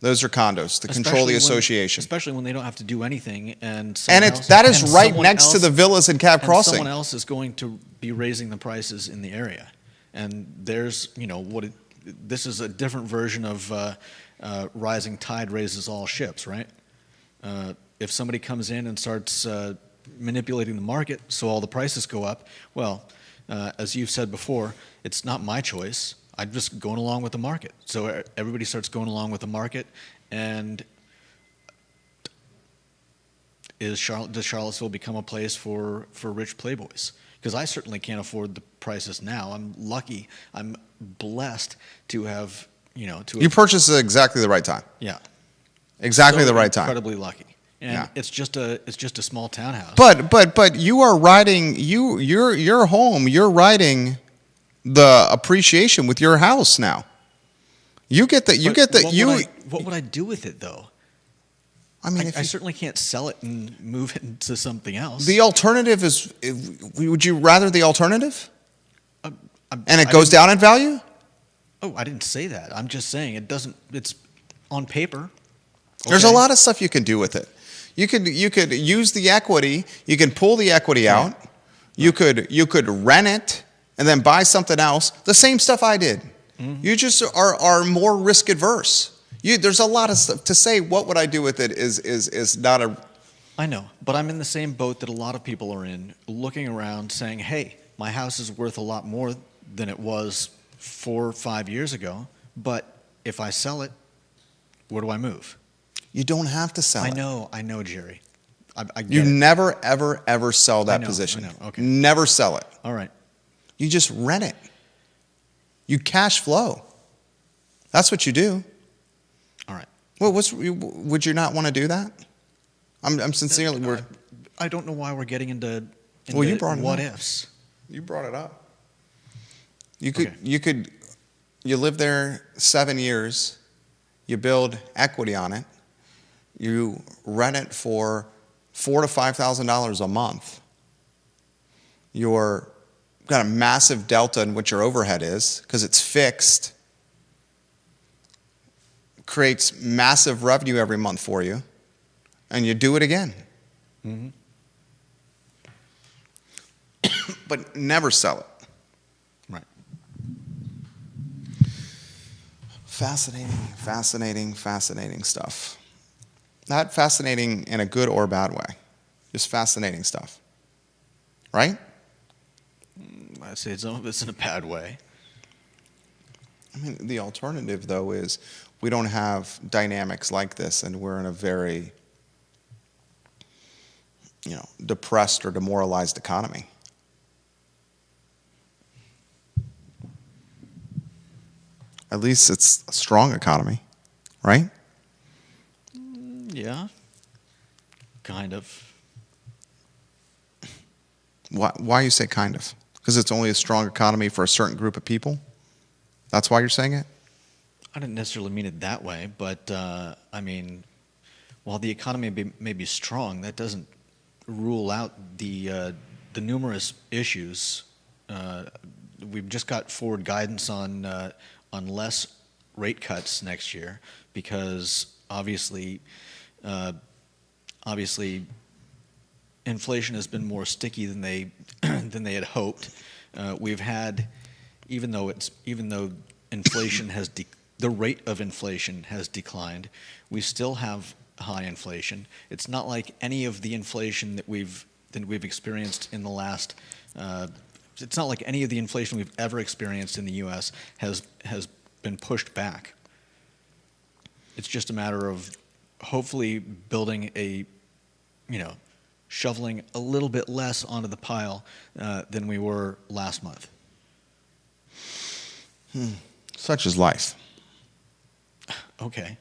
Those are condos to control the association, especially when they don't have to do anything, that is right next to the villas in Cav Crossing. Someone else is going to be raising the prices in the area, and there's this is a different version of rising tide raises all ships, right? If somebody comes in and starts manipulating the market so all the prices go up, well, as you've said before, it's not my choice. I'm just going along with the market. So everybody starts going along with the market, and does Charlottesville become a place for rich playboys? Because I certainly can't afford the prices now. I'm lucky. I'm blessed to have, You purchased at exactly the right time. Yeah. Exactly the right time. Incredibly lucky. And it's just a small townhouse. But you are riding your home. You're riding the appreciation with your house now. What would I do with it though? I mean, I certainly can't sell it and move it into something else. The alternative is. Would you rather the alternative? And it goes down in value? Oh, I didn't say that. I'm just saying it doesn't. It's on paper. Okay. There's a lot of stuff you can do with it. You could use the equity. You can pull the equity out. You could rent it and then buy something else. The same stuff I did. Mm-hmm. You just are more risk adverse. There's a lot of stuff to say. What would I do with it is not a. I know, but I'm in the same boat that a lot of people are in, looking around, saying, "Hey, my house is worth a lot more than it was 4 or 5 years ago. But if I sell it, where do I move?" You don't have to sell it. I know, Jerry. I get you it. never, ever, ever sell that position. I know. Okay. Never sell it. All right. You just rent it. You cash flow. That's what you do. All right. Well, would you not want to do that? I'm sincerely. I don't know why we're getting into you brought it what up. ifs. You brought it up. You live there 7 years. You build equity on it. You rent it for $4,000 to $5,000 a month. You're got a massive delta in what your overhead is because it's fixed. Creates massive revenue every month for you, and you do it again. Mm-hmm. But never sell it. Right. Fascinating stuff. Not fascinating in a good or bad way. Just fascinating stuff. Right? I'd say some of it's in a bad way. I mean, the alternative, though, is we don't have dynamics like this, and we're in a very, depressed or demoralized economy. At least it's a strong economy, right? Kind of. Why you say kind of? Because it's only a strong economy for a certain group of people? That's why you're saying it? I didn't necessarily mean it that way, but I mean, while the economy may be strong, that doesn't rule out the numerous issues. We've just got forward guidance on less rate cuts next year because obviously inflation has been more sticky than they than they had hoped. We've had, even though inflation has the rate of inflation has declined, we still have high inflation. It's not like any of the inflation that we've experienced in the last. It's not like any of the inflation we've ever experienced in the U.S. has been pushed back. It's just a matter of hopefully building shoveling a little bit less onto the pile than we were last month. Such is life. Okay.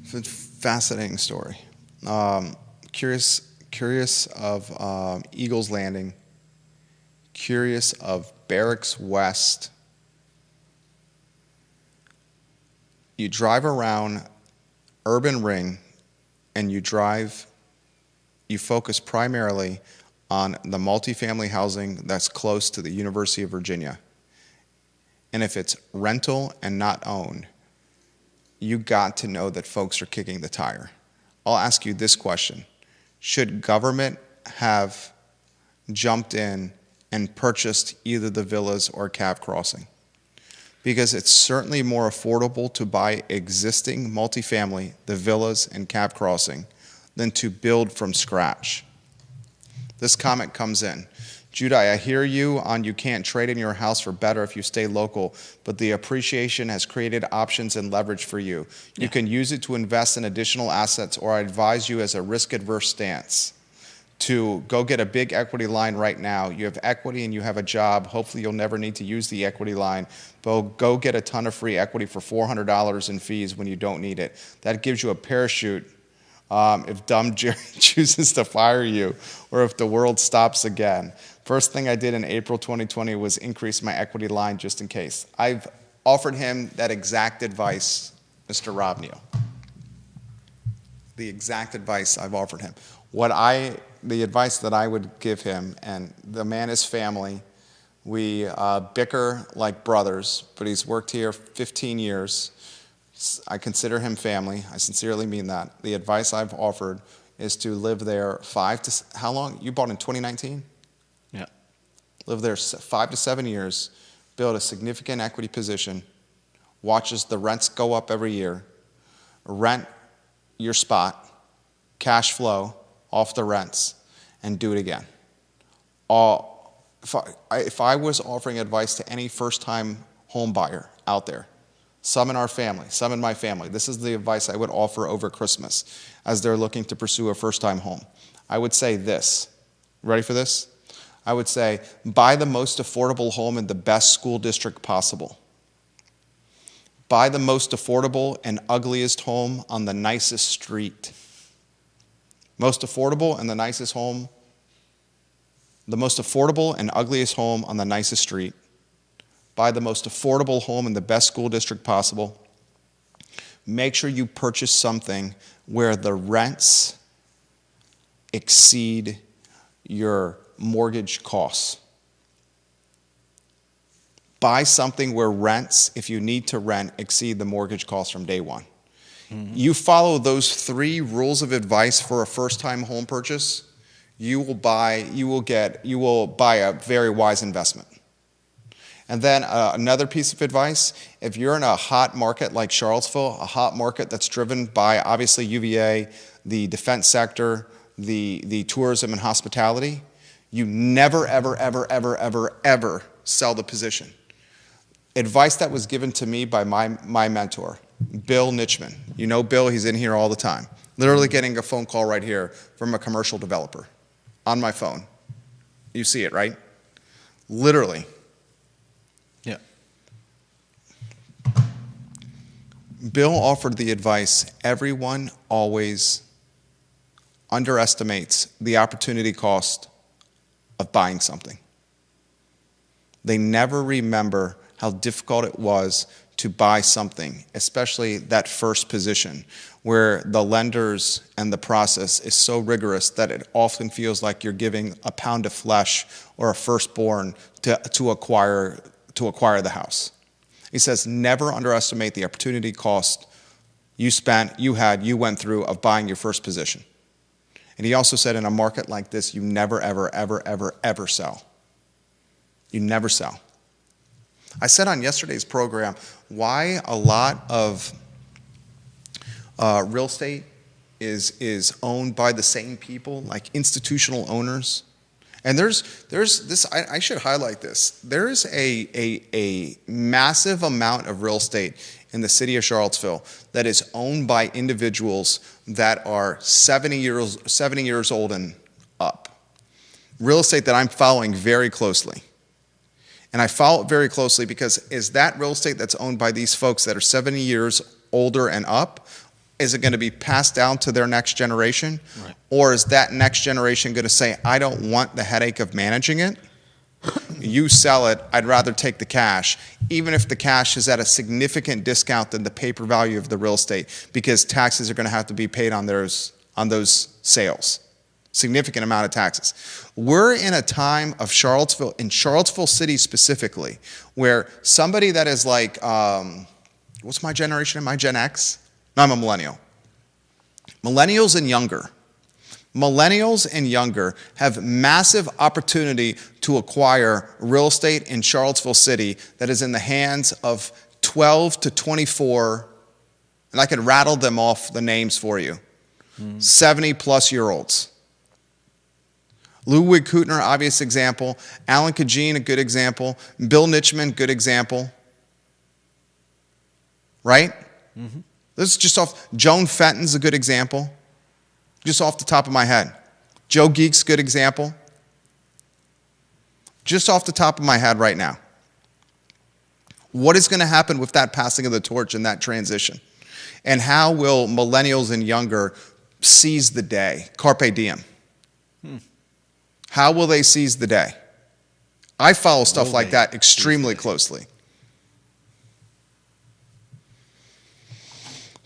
It's a fascinating story. Curious of Eagles Landing. Curious of Barracks West. You drive around Urban Ring and you focus primarily on the multifamily housing that's close to the University of Virginia. And if it's rental and not owned, you got to know that folks are kicking the tire. I'll ask you this question. Should government have jumped in and purchased either the villas or Cab Crossing? Because it's certainly more affordable to buy existing multifamily, the villas and Cab Crossing, than to build from scratch. This comment comes in. Judah, I hear you on you can't trade in your house for better if you stay local, but the appreciation has created options and leverage for you. You Yeah. can use it to invest in additional assets, or I advise you as a risk-adverse stance to go get a big equity line right now. You have equity and you have a job. Hopefully you'll never need to use the equity line, but go get a ton of free equity for $400 in fees when you don't need it. That gives you a parachute if dumb Jerry chooses to fire you or if the world stops again. First thing I did in April 2020 was increase my equity line just in case. I've offered him that exact advice, Mr. Rob Neal. The exact advice I've offered him. The advice that I would give him, and the man is family. We bicker like brothers, but he's worked here 15 years. I consider him family. I sincerely mean that. The advice I've offered is to live there how long? You bought in 2019? Yeah. Live there 5 to 7 years, build a significant equity position, watches the rents go up every year, rent your spot, cash flow off the rents, and do it again. If I was offering advice to any first-time home buyer out there, some in our family, some in my family, this is the advice I would offer over Christmas as they're looking to pursue a first-time home. I would say this. Ready for this? I would say, buy the most affordable home in the best school district possible. Buy the most affordable and ugliest home on the nicest street. Most affordable and the nicest home, the most affordable and ugliest home on the nicest street. Buy the most affordable home in the best school district possible. Make sure you purchase something where the rents exceed your mortgage costs. Buy something where rents, if you need to rent, exceed the mortgage costs from day one. Mm-hmm. You follow those 3 rules of advice for a first-time home purchase, you will buy a very wise investment. And then another piece of advice, if you're in a hot market like Charlottesville, a hot market that's driven by obviously UVA, the defense sector, the tourism and hospitality, you never, ever, ever, ever, ever, ever sell the position. Advice that was given to me by my mentor, Bill Nichman. You know Bill, he's in here all the time. Literally getting a phone call right here from a commercial developer on my phone. You see it, right? Literally. Yeah. Bill offered the advice, everyone always underestimates the opportunity cost of buying something. They never remember how difficult it was to buy something, especially that first position, where the lenders and the process is so rigorous that it often feels like you're giving a pound of flesh or a firstborn to acquire the house. He says, never underestimate the opportunity cost you went through of buying your first position. And he also said, in a market like this, you never, ever, ever, ever, ever sell. You never sell. I said on yesterday's program why a lot of real estate is owned by the same people, like institutional owners. And there's this, I should highlight this. There's a massive amount of real estate in the city of Charlottesville that is owned by individuals that are 70 years old and up. Real estate that I'm following very closely. And I follow it very closely because is that real estate that's owned by these folks that are 70 years older and up, is it going to be passed down to their next generation? Right. Or is that next generation going to say, I don't want the headache of managing it? You sell it, I'd rather take the cash, even if the cash is at a significant discount than the paper value of the real estate, because taxes are going to have to be paid on those sales. Significant amount of taxes. We're in a time of Charlottesville, in Charlottesville City specifically, where somebody that is like, what's my generation? Am I Gen X? No, I'm a millennial. Millennials and younger have massive opportunity to acquire real estate in Charlottesville City that is in the hands of 12 to 24, and I could rattle them off the names for you, 70-plus-year-olds. Ludwig Kutner, obvious example. Alan Kajin, a good example. Bill Nitchman, good example. Right? Mm-hmm. This is just off. Joan Fenton's a good example. Just off the top of my head. Joe Geek's good example. Just off the top of my head right now. What is going to happen with that passing of the torch and that transition? And how will millennials and younger seize the day? Carpe diem. How will they seize the day? I follow stuff like that extremely closely.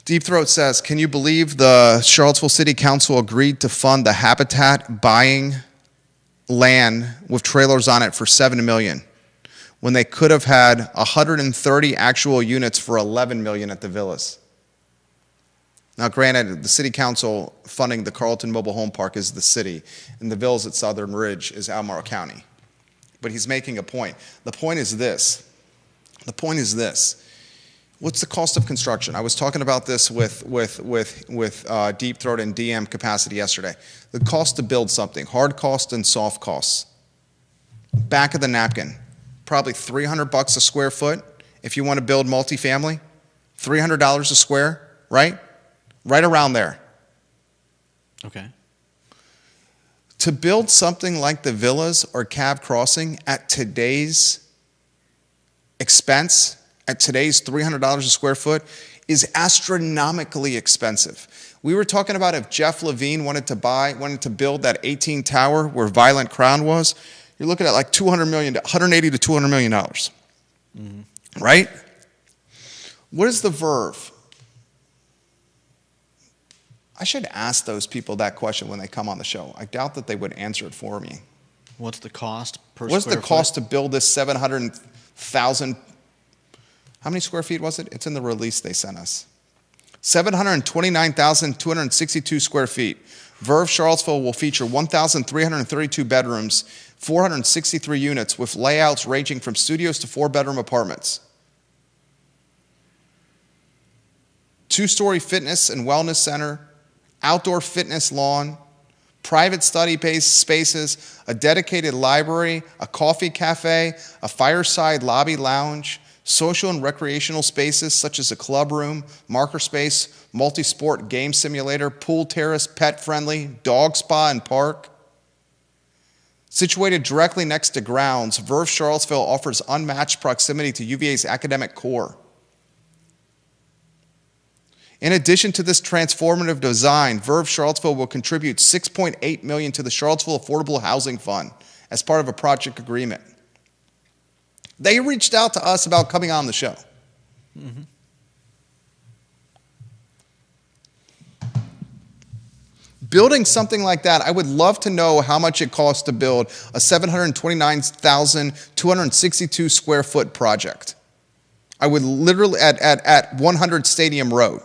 Deep Throat says, can you believe the Charlottesville City Council agreed to fund the Habitat buying land with trailers on it for $7 million when they could have had 130 actual units for $11 million at the villas? Now, granted, the city council funding the Carlton Mobile Home Park is the city, and the villas at Southern Ridge is Albemarle County. But he's making a point. The point is this. What's the cost of construction? I was talking about this with Deep Throat and DM capacity yesterday. The cost to build something, hard cost and soft costs. Back of the napkin, probably $300 a square foot if you want to build multifamily. $300 a square, right? Right around there. Okay. To build something like the villas or Cave Crossing at today's expense, at today's $300 a square foot, is astronomically expensive. We were talking about if Jeff Levine wanted to build that 18 tower where Violent Crown was, you're looking at like $180 to $200 million. Mm-hmm. Right? What is the verve? I should ask those people that question when they come on the show. I doubt that they would answer it for me. What's the cost per What's square the cost foot? to build this 700,000? How many square feet was it? It's in the release they sent us. 729,262 square feet. Verve Charlottesville will feature 1,332 bedrooms, 463 units with layouts ranging from studios to 4-bedroom apartments. 2-story fitness and wellness center, outdoor fitness lawn, private study spaces, a dedicated library, a coffee cafe, a fireside lobby lounge, social and recreational spaces such as a club room, marker space, multi-sport game simulator, pool terrace, pet-friendly, dog spa and park. Situated directly next to grounds, Verve Charlottesville offers unmatched proximity to UVA's academic core. In addition to this transformative design, Verve Charlottesville will contribute $6.8 million to the Charlottesville Affordable Housing Fund as part of a project agreement. They reached out to us about coming on the show. Mm-hmm. Building something like that, I would love to know how much it costs to build a 729,262 square foot project. I would literally, at 100 Stadium Road.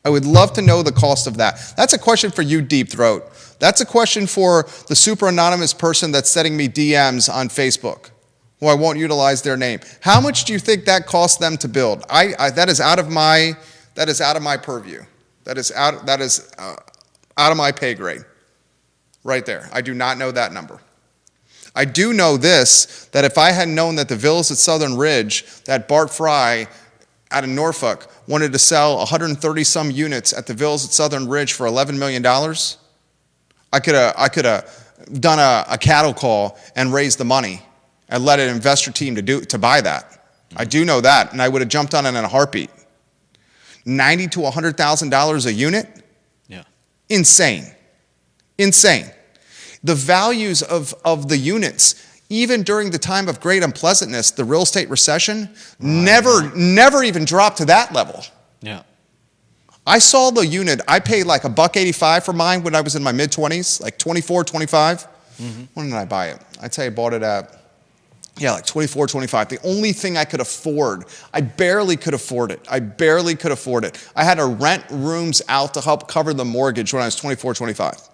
I would love to know the cost of that. That's a question for you, Deep Throat. That's a question for the super anonymous person that's sending me DMs on Facebook, who I won't utilize their name. How much do you think that costs them to build? That is out of my purview. That is out of my pay grade, right there. I do not know that number. I do know this, that if I had known that the villas at Southern Ridge, that Bart Fry out of Norfolk wanted to sell 130-some units at the villas at Southern Ridge for $11 million, I could have done a cattle call and raised the money and let an investor team to buy that. I do know that, and I would have jumped on it in a heartbeat. $90,000 to $100,000 a unit? Insane. The values of the units, even during the time of great unpleasantness, the real estate recession, never even dropped to that level. Yeah. I saw the unit, I paid like $1.85 for mine when I was in my mid-20s, like 24, 25. Mm-hmm. When did I buy it? I'd say I bought it at, like 24, 25. The only thing I could afford, I barely could afford it. I had to rent rooms out to help cover the mortgage when I was 24, 25.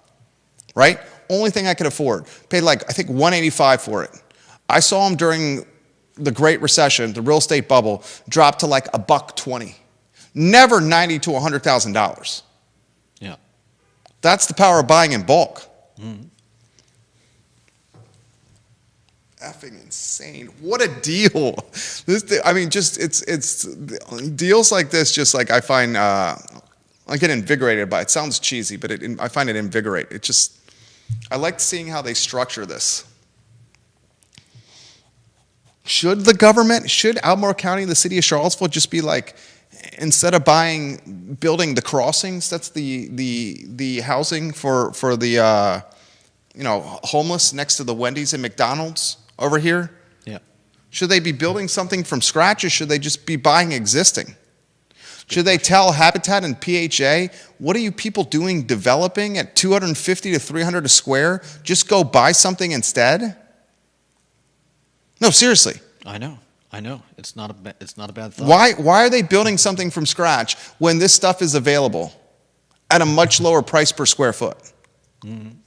Right? Only thing I could afford. Paid like, I think $185 for it. I saw them during the Great Recession, the real estate bubble, drop to like $120. Never $90,000 to $100,000. Yeah. That's the power of buying in bulk. Mm-hmm. Effing insane. What a deal. It's deals like this, just like I find, I get invigorated by it. It sounds cheesy, but I find it invigorating. I like seeing how they structure this. Should Albemarle County, the city of Charlottesville, just be like, instead of building the crossings, that's the housing for the homeless next to the Wendy's and McDonald's over here? Yeah. Should they be building something from scratch, or should they just be buying existing? Should they tell Habitat and PHA, what are you people doing developing at $250 to $300 a square? Just go buy something instead? No, seriously. I know. It's not a bad thought. Why are they building something from scratch when this stuff is available at a much lower price per square foot? Mm-hmm.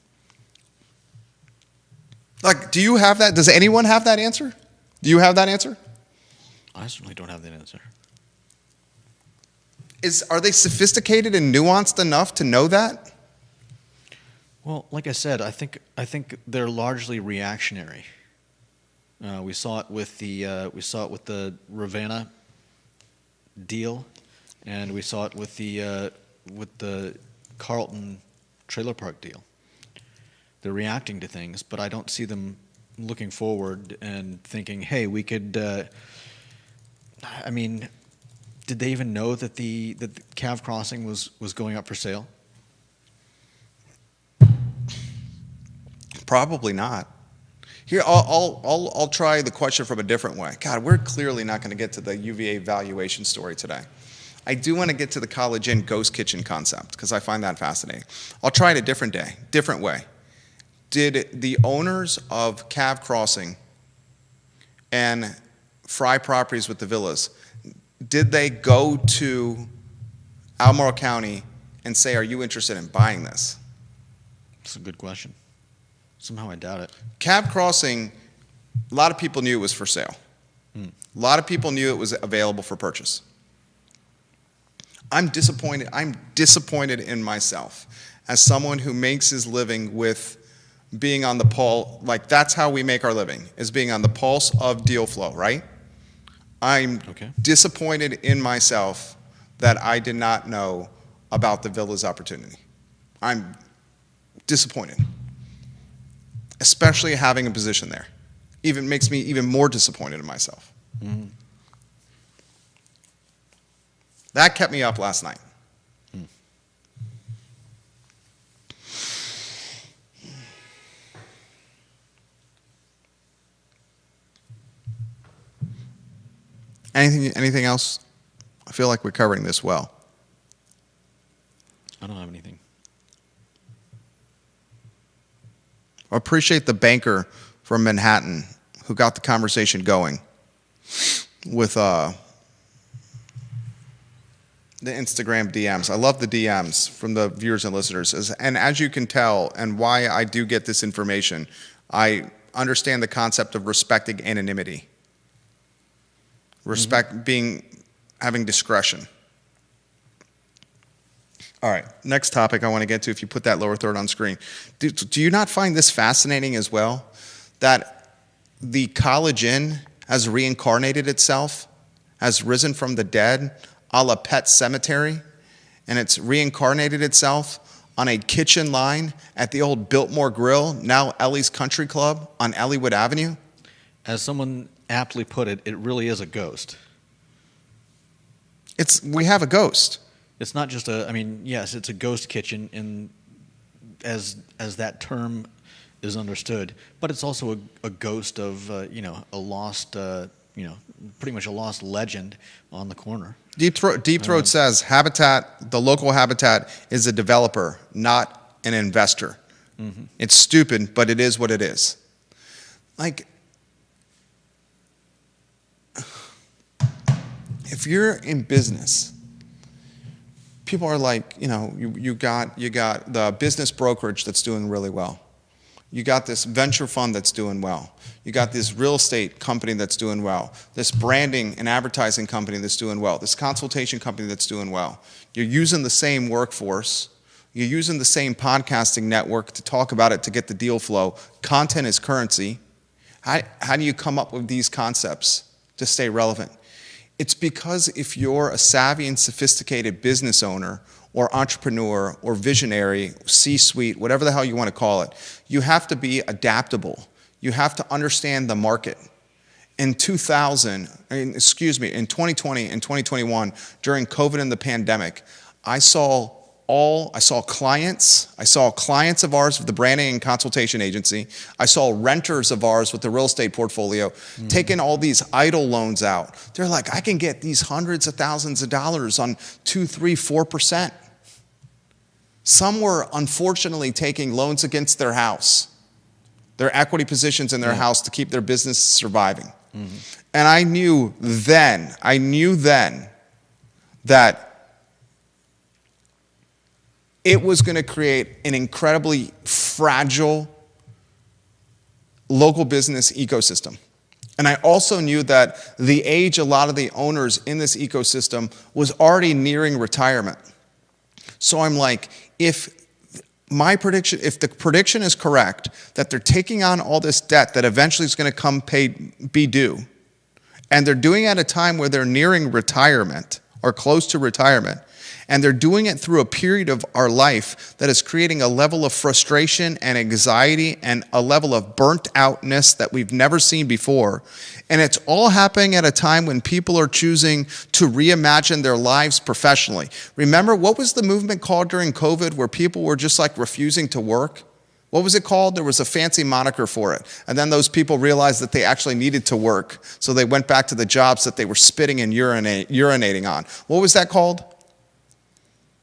Like, do you have that? Does anyone have that answer? Do you have that answer? I certainly don't have that answer. Are they sophisticated and nuanced enough to know that? Well, like I said, I think they're largely reactionary. We saw it with the Ravenna deal, and we saw it with the Carlton trailer park deal. They're reacting to things, but I don't see them looking forward and thinking, "Hey, we could." Did they even know that the Cav Crossing was going up for sale? Probably not. Here, I'll try the question from a different way. God, we're clearly not going to get to the UVA valuation story today. I do want to get to the College Inn ghost kitchen concept because I find that fascinating. I'll try it a different way. Did the owners of Cav Crossing and Fry Properties with the villas, did they go to Albemarle County and say, are you interested in buying this? That's a good question. Somehow I doubt it. Cav Crossing, a lot of people knew it was for sale. A lot of people knew it was available for purchase. I'm disappointed in myself as someone who makes his living with being on the pulse. Like, that's how we make our living, is being on the pulse of deal flow, right? I'm disappointed in myself that I did not know about the Villa's opportunity. I'm disappointed, especially having a position there. Even makes me even more disappointed in myself. Mm-hmm. That kept me up last night. Anything else? I feel like we're covering this well. I don't have anything. I appreciate the banker from Manhattan who got the conversation going with the Instagram DMs. I love the DMs from the viewers and listeners. And as you can tell, and why I do get this information, I understand the concept of respecting anonymity. Having discretion. All right, next topic I want to get to, if you put that lower third on screen. Do you not find this fascinating as well? That the College Inn has reincarnated itself, has risen from the dead, a la Pet Cemetery, and it's reincarnated itself on a kitchen line at the old Biltmore Grill, now Ellie's Country Club on Elliewood Avenue? As someone aptly put it, it really is a ghost. We have a ghost. It's not just yes, it's a ghost kitchen as that term is understood, but it's also a ghost of a lost pretty much a lost legend on the corner. Deep Throat says the local Habitat is a developer, not an investor. Mm-hmm. It's stupid, but it is what it is. Like, if you're in business, people are like, you got the business brokerage that's doing really well. You got this venture fund that's doing well. You got this real estate company that's doing well. This branding and advertising company that's doing well. This consultation company that's doing well. You're using the same workforce. You're using the same podcasting network to talk about it to get the deal flow. Content is currency. How do you come up with these concepts to stay relevant? It's because if you're a savvy and sophisticated business owner or entrepreneur or visionary, C-suite, whatever the hell you want to call it, you have to be adaptable. You have to understand the market. In 2020 and 2021, during COVID and the pandemic, I saw clients of ours with the branding and consultation agency. I saw renters of ours with the real estate portfolio taking all these idle loans out. They're like, I can get these hundreds of thousands of dollars on 2%, 3%, 4%. Some were unfortunately taking loans against their house, their equity positions in their house to keep their business surviving. Mm-hmm. And I knew then that it was going to create an incredibly fragile local business ecosystem. And I also knew that the age a lot of the owners in this ecosystem was already nearing retirement. So I'm like, if the prediction is correct, that they're taking on all this debt that eventually is going to be due, and they're doing it at a time where they're nearing retirement or close to retirement, and they're doing it through a period of our life that is creating a level of frustration and anxiety and a level of burnt outness that we've never seen before. And it's all happening at a time when people are choosing to reimagine their lives professionally. Remember, what was the movement called during COVID where people were just like refusing to work? What was it called? There was a fancy moniker for it. And then those people realized that they actually needed to work. So they went back to the jobs that they were spitting and urinating on. What was that called?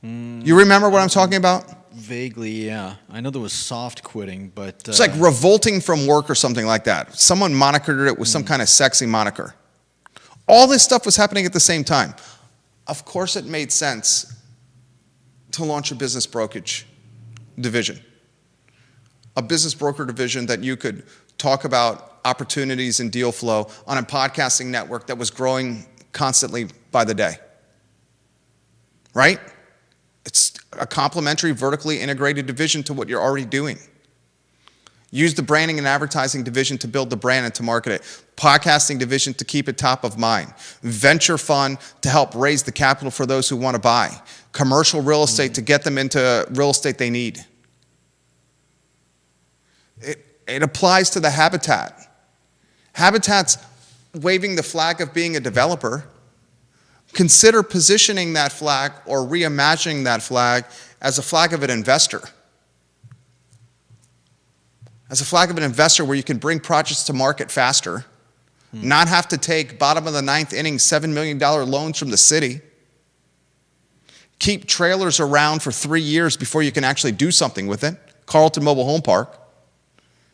You remember what I'm talking about? Vaguely, yeah. I know there was soft quitting, but... It's like revolting from work or something like that. Someone monikered it with some kind of sexy moniker. All this stuff was happening at the same time. Of course it made sense to launch a business brokerage division. A business broker division that you could talk about opportunities and deal flow on a podcasting network that was growing constantly by the day. Right? It's a complementary, vertically integrated division to what you're already doing. Use the branding and advertising division to build the brand and to market it. Podcasting division to keep it top of mind. Venture fund to help raise the capital for those who want to buy. Commercial real estate to get them into real estate they need. It applies to the Habitat. Habitat's waving the flag of being a developer. Consider positioning that flag or reimagining that flag as a flag of an investor. As a flag of an investor where you can bring projects to market faster, not have to take bottom of the ninth inning $7 million loans from the city, keep trailers around for 3 years before you can actually do something with it, Carlton Mobile Home Park,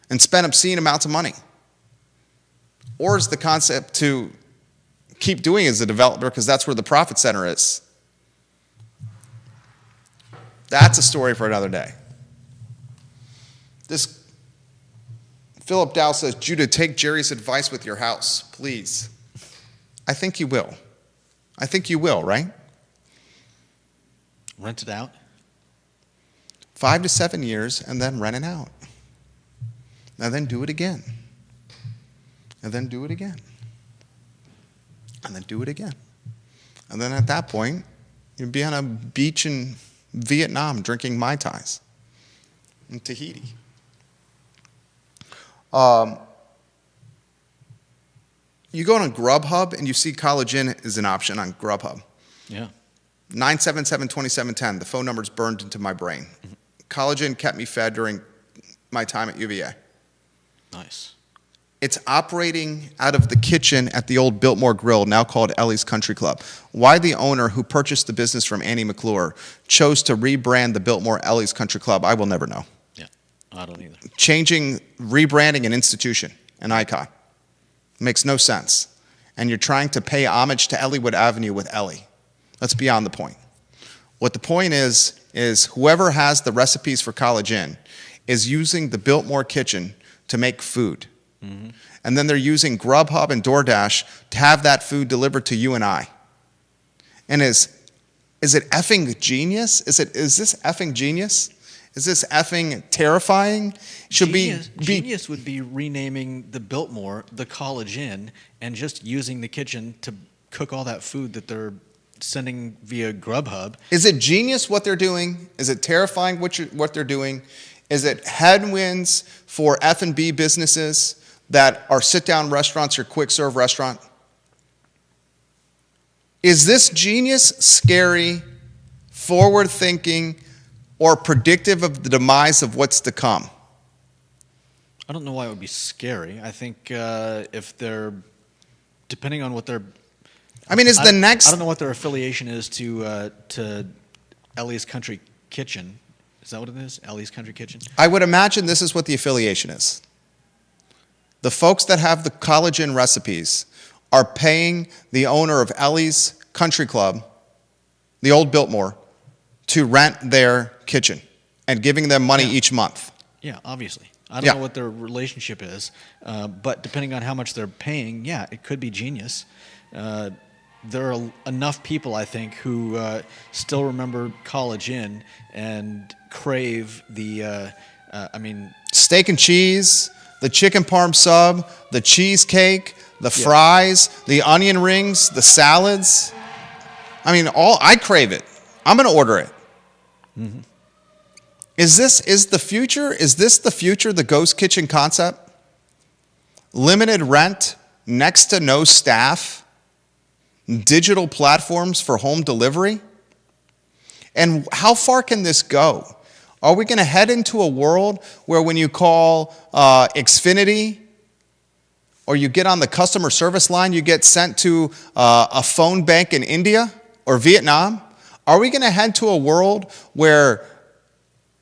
and spend obscene amounts of money? Or is the concept to keep doing as a developer because that's where the profit center is? That's a story for another day. This Philip Dow says, Judah, take Jerry's advice with your house, please. I think you will. I think you will, right? Rent it out? 5 to 7 years and then rent it out. And then do it again. And then do it again. And then do it again. And then at that point, you'd be on a beach in Vietnam drinking Mai Tais in Tahiti. You go on Grubhub and you see College Inn is an option on Grubhub. Yeah. 977-2710. The phone number's burned into my brain. Mm-hmm. College Inn kept me fed during my time at UVA. Nice. It's operating out of the kitchen at the old Biltmore Grill, now called Ellie's Country Club. Why the owner, who purchased the business from Annie McClure, chose to rebrand the Biltmore Ellie's Country Club, I will never know. Yeah, I don't either. Rebranding an institution, an icon. Makes no sense. And you're trying to pay homage to Elliewood Avenue with Ellie. That's beyond the point. What the point is whoever has the recipes for College Inn is using the Biltmore kitchen to make food. Mm-hmm. And then they're using Grubhub and DoorDash to have that food delivered to you and I. And is it effing genius? Is this effing genius? Is this effing terrifying? Genius would be renaming the Biltmore the College Inn and just using the kitchen to cook all that food that they're sending via Grubhub. Is it genius what they're doing? Is it terrifying what they're doing? Is it headwinds for F&B businesses that are sit-down restaurants or quick-serve restaurant? Is this genius, scary, forward-thinking, or predictive of the demise of what's to come? I don't know why it would be scary. I think if they're, depending on what they're... I mean, I don't know what their affiliation is to Ellie's Country Kitchen. Is that what it is? Ellie's Country Kitchen? I would imagine this is what the affiliation is. The folks that have the College Inn recipes are paying the owner of Ellie's Country Club, the old Biltmore, to rent their kitchen and giving them money each month. Yeah, obviously. I don't know what their relationship is, but depending on how much they're paying, it could be genius. There are enough people, I think, who still remember College Inn and crave the, steak and cheese, the chicken parm sub, the cheesecake, the fries, the onion rings, the salads. I crave it. I'm going to order it. Mm-hmm. Is this the future? Is this the future, the ghost kitchen concept? Limited rent, next to no staff, digital platforms for home delivery? And how far can this go? Are we going to head into a world where when you call Xfinity or you get on the customer service line, you get sent to a phone bank in India or Vietnam? Are we going to head to a world where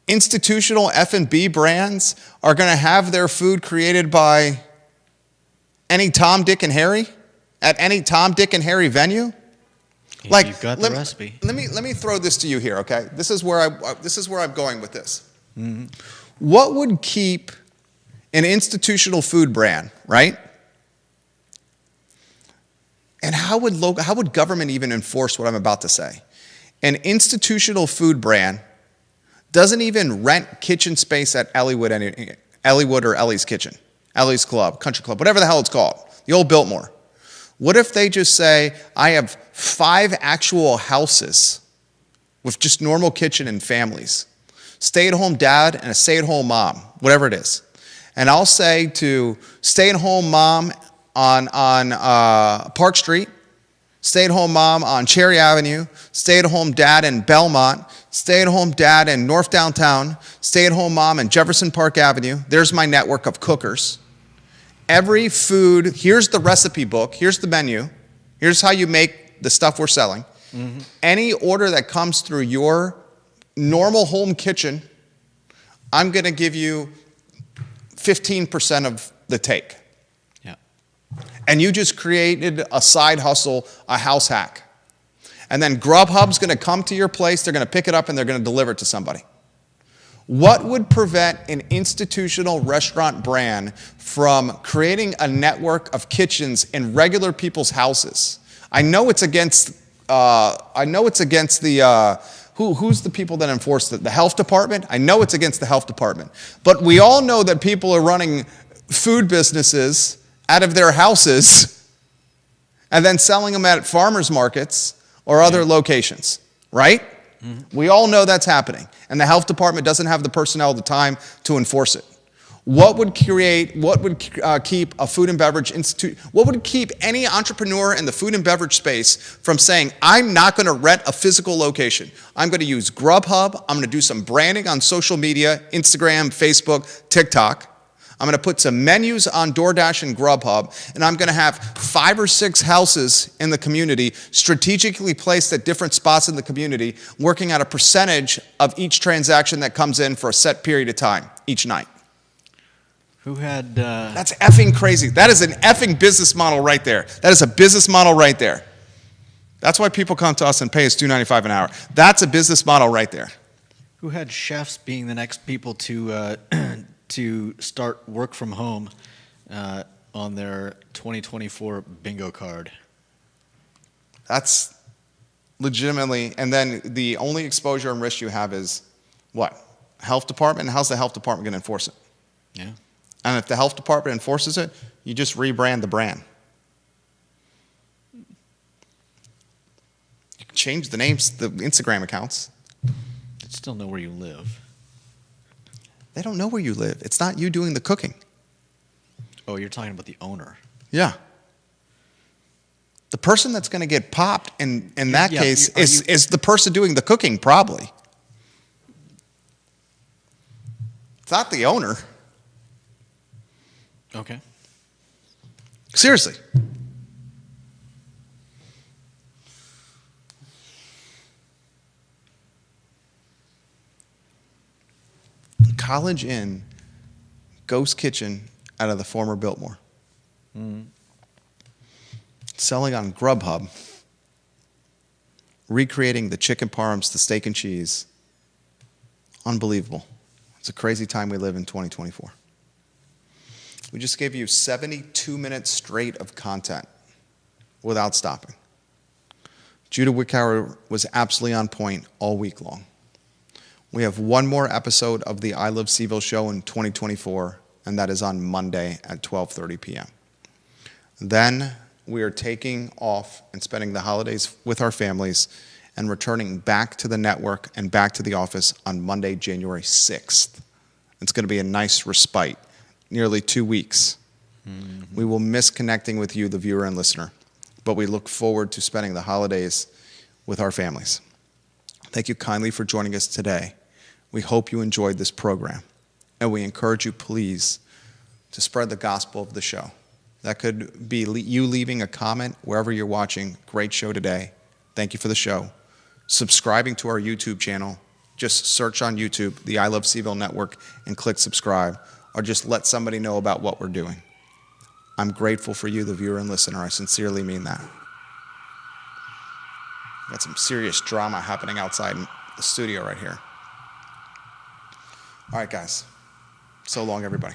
institutional F&B brands are going to have their food created by any Tom, Dick, and Harry at any Tom, Dick, and Harry venue? You've got the recipe. Let me throw this to you here, okay? This is where I'm going with this. Mm-hmm. What would keep an institutional food brand, right? And how would government even enforce what I'm about to say? An institutional food brand doesn't even rent kitchen space at Elliewood or Ellie's Kitchen, Ellie's Club, Country Club, whatever the hell it's called, the old Biltmore. What if they just say, I have 5 actual houses with just normal kitchen and families, stay-at-home dad and a stay-at-home mom, whatever it is. And I'll say to stay-at-home mom on Park Street, stay-at-home mom on Cherry Avenue, stay-at-home dad in Belmont, stay-at-home dad in North Downtown, stay-at-home mom in Jefferson Park Avenue. There's my network of cookers. every food, here's the recipe book, here's the menu, here's how you make the stuff we're selling. Mm-hmm. Any order that comes through your normal home kitchen, I'm going to give you 15% of the take. Yeah. And you just created a side hustle, a house hack. And then Grubhub's going to come to your place, they're going to pick it up, and they're going to deliver it to somebody. What would prevent an institutional restaurant brand from creating a network of kitchens in regular people's houses? I know it's against the who's the people that enforce it? The health department? I know it's against the health department. But we all know that people are running food businesses out of their houses and then selling them at farmers markets or other locations, right? Mm-hmm. We all know that's happening. And the health department doesn't have the personnel at the time to enforce it. What would keep a food and beverage institute, what would keep any entrepreneur in the food and beverage space from saying, I'm not going to rent a physical location. I'm going to use Grubhub. I'm going to do some branding on social media, Instagram, Facebook, TikTok. I'm going to put some menus on DoorDash and Grubhub, and I'm going to have 5 or 6 houses in the community strategically placed at different spots in the community, working at a percentage of each transaction that comes in for a set period of time each night. Who had... That's effing crazy. That is an effing business model right there. That is a business model right there. That's why people come to us and pay us $2.95 an hour. That's a business model right there. Who had chefs being the next people to start work from home on their 2024 bingo card? That's legitimately, and then the only exposure and risk you have is what? Health department? How's the health department going to enforce it? Yeah. And if the health department enforces it, you just rebrand the brand. You can change the names, the Instagram accounts. They still know where you live. They don't know where you live. It's not you doing the cooking. Oh, you're talking about the owner. Yeah. The person that's going to get popped in that case is the person doing the cooking, probably. It's not the owner. Okay. Seriously. College Inn, ghost kitchen out of the former Biltmore. Mm-hmm. Selling on Grubhub, recreating the chicken parms, the steak and cheese. Unbelievable. It's a crazy time we live in 2024. We just gave you 72 minutes straight of content without stopping. Judah Wickower was absolutely on point all week long. We have one more episode of the I Love CVille show in 2024, and that is on Monday at 12:30 p.m. Then we are taking off and spending the holidays with our families and returning back to the network and back to the office on Monday, January 6th. It's going to be a nice respite, nearly 2 weeks. Mm-hmm. We will miss connecting with you, the viewer and listener, but we look forward to spending the holidays with our families. Thank you kindly for joining us today. We hope you enjoyed this program, and we encourage you, please, to spread the gospel of the show. That could be you leaving a comment wherever you're watching. Great show today. Thank you for the show. Subscribing to our YouTube channel. Just search on YouTube, the I Love CVille Network, and click subscribe, or just let somebody know about what we're doing. I'm grateful for you, the viewer and listener. I sincerely mean that. Got some serious drama happening outside in the studio right here. All right, guys. So long, everybody.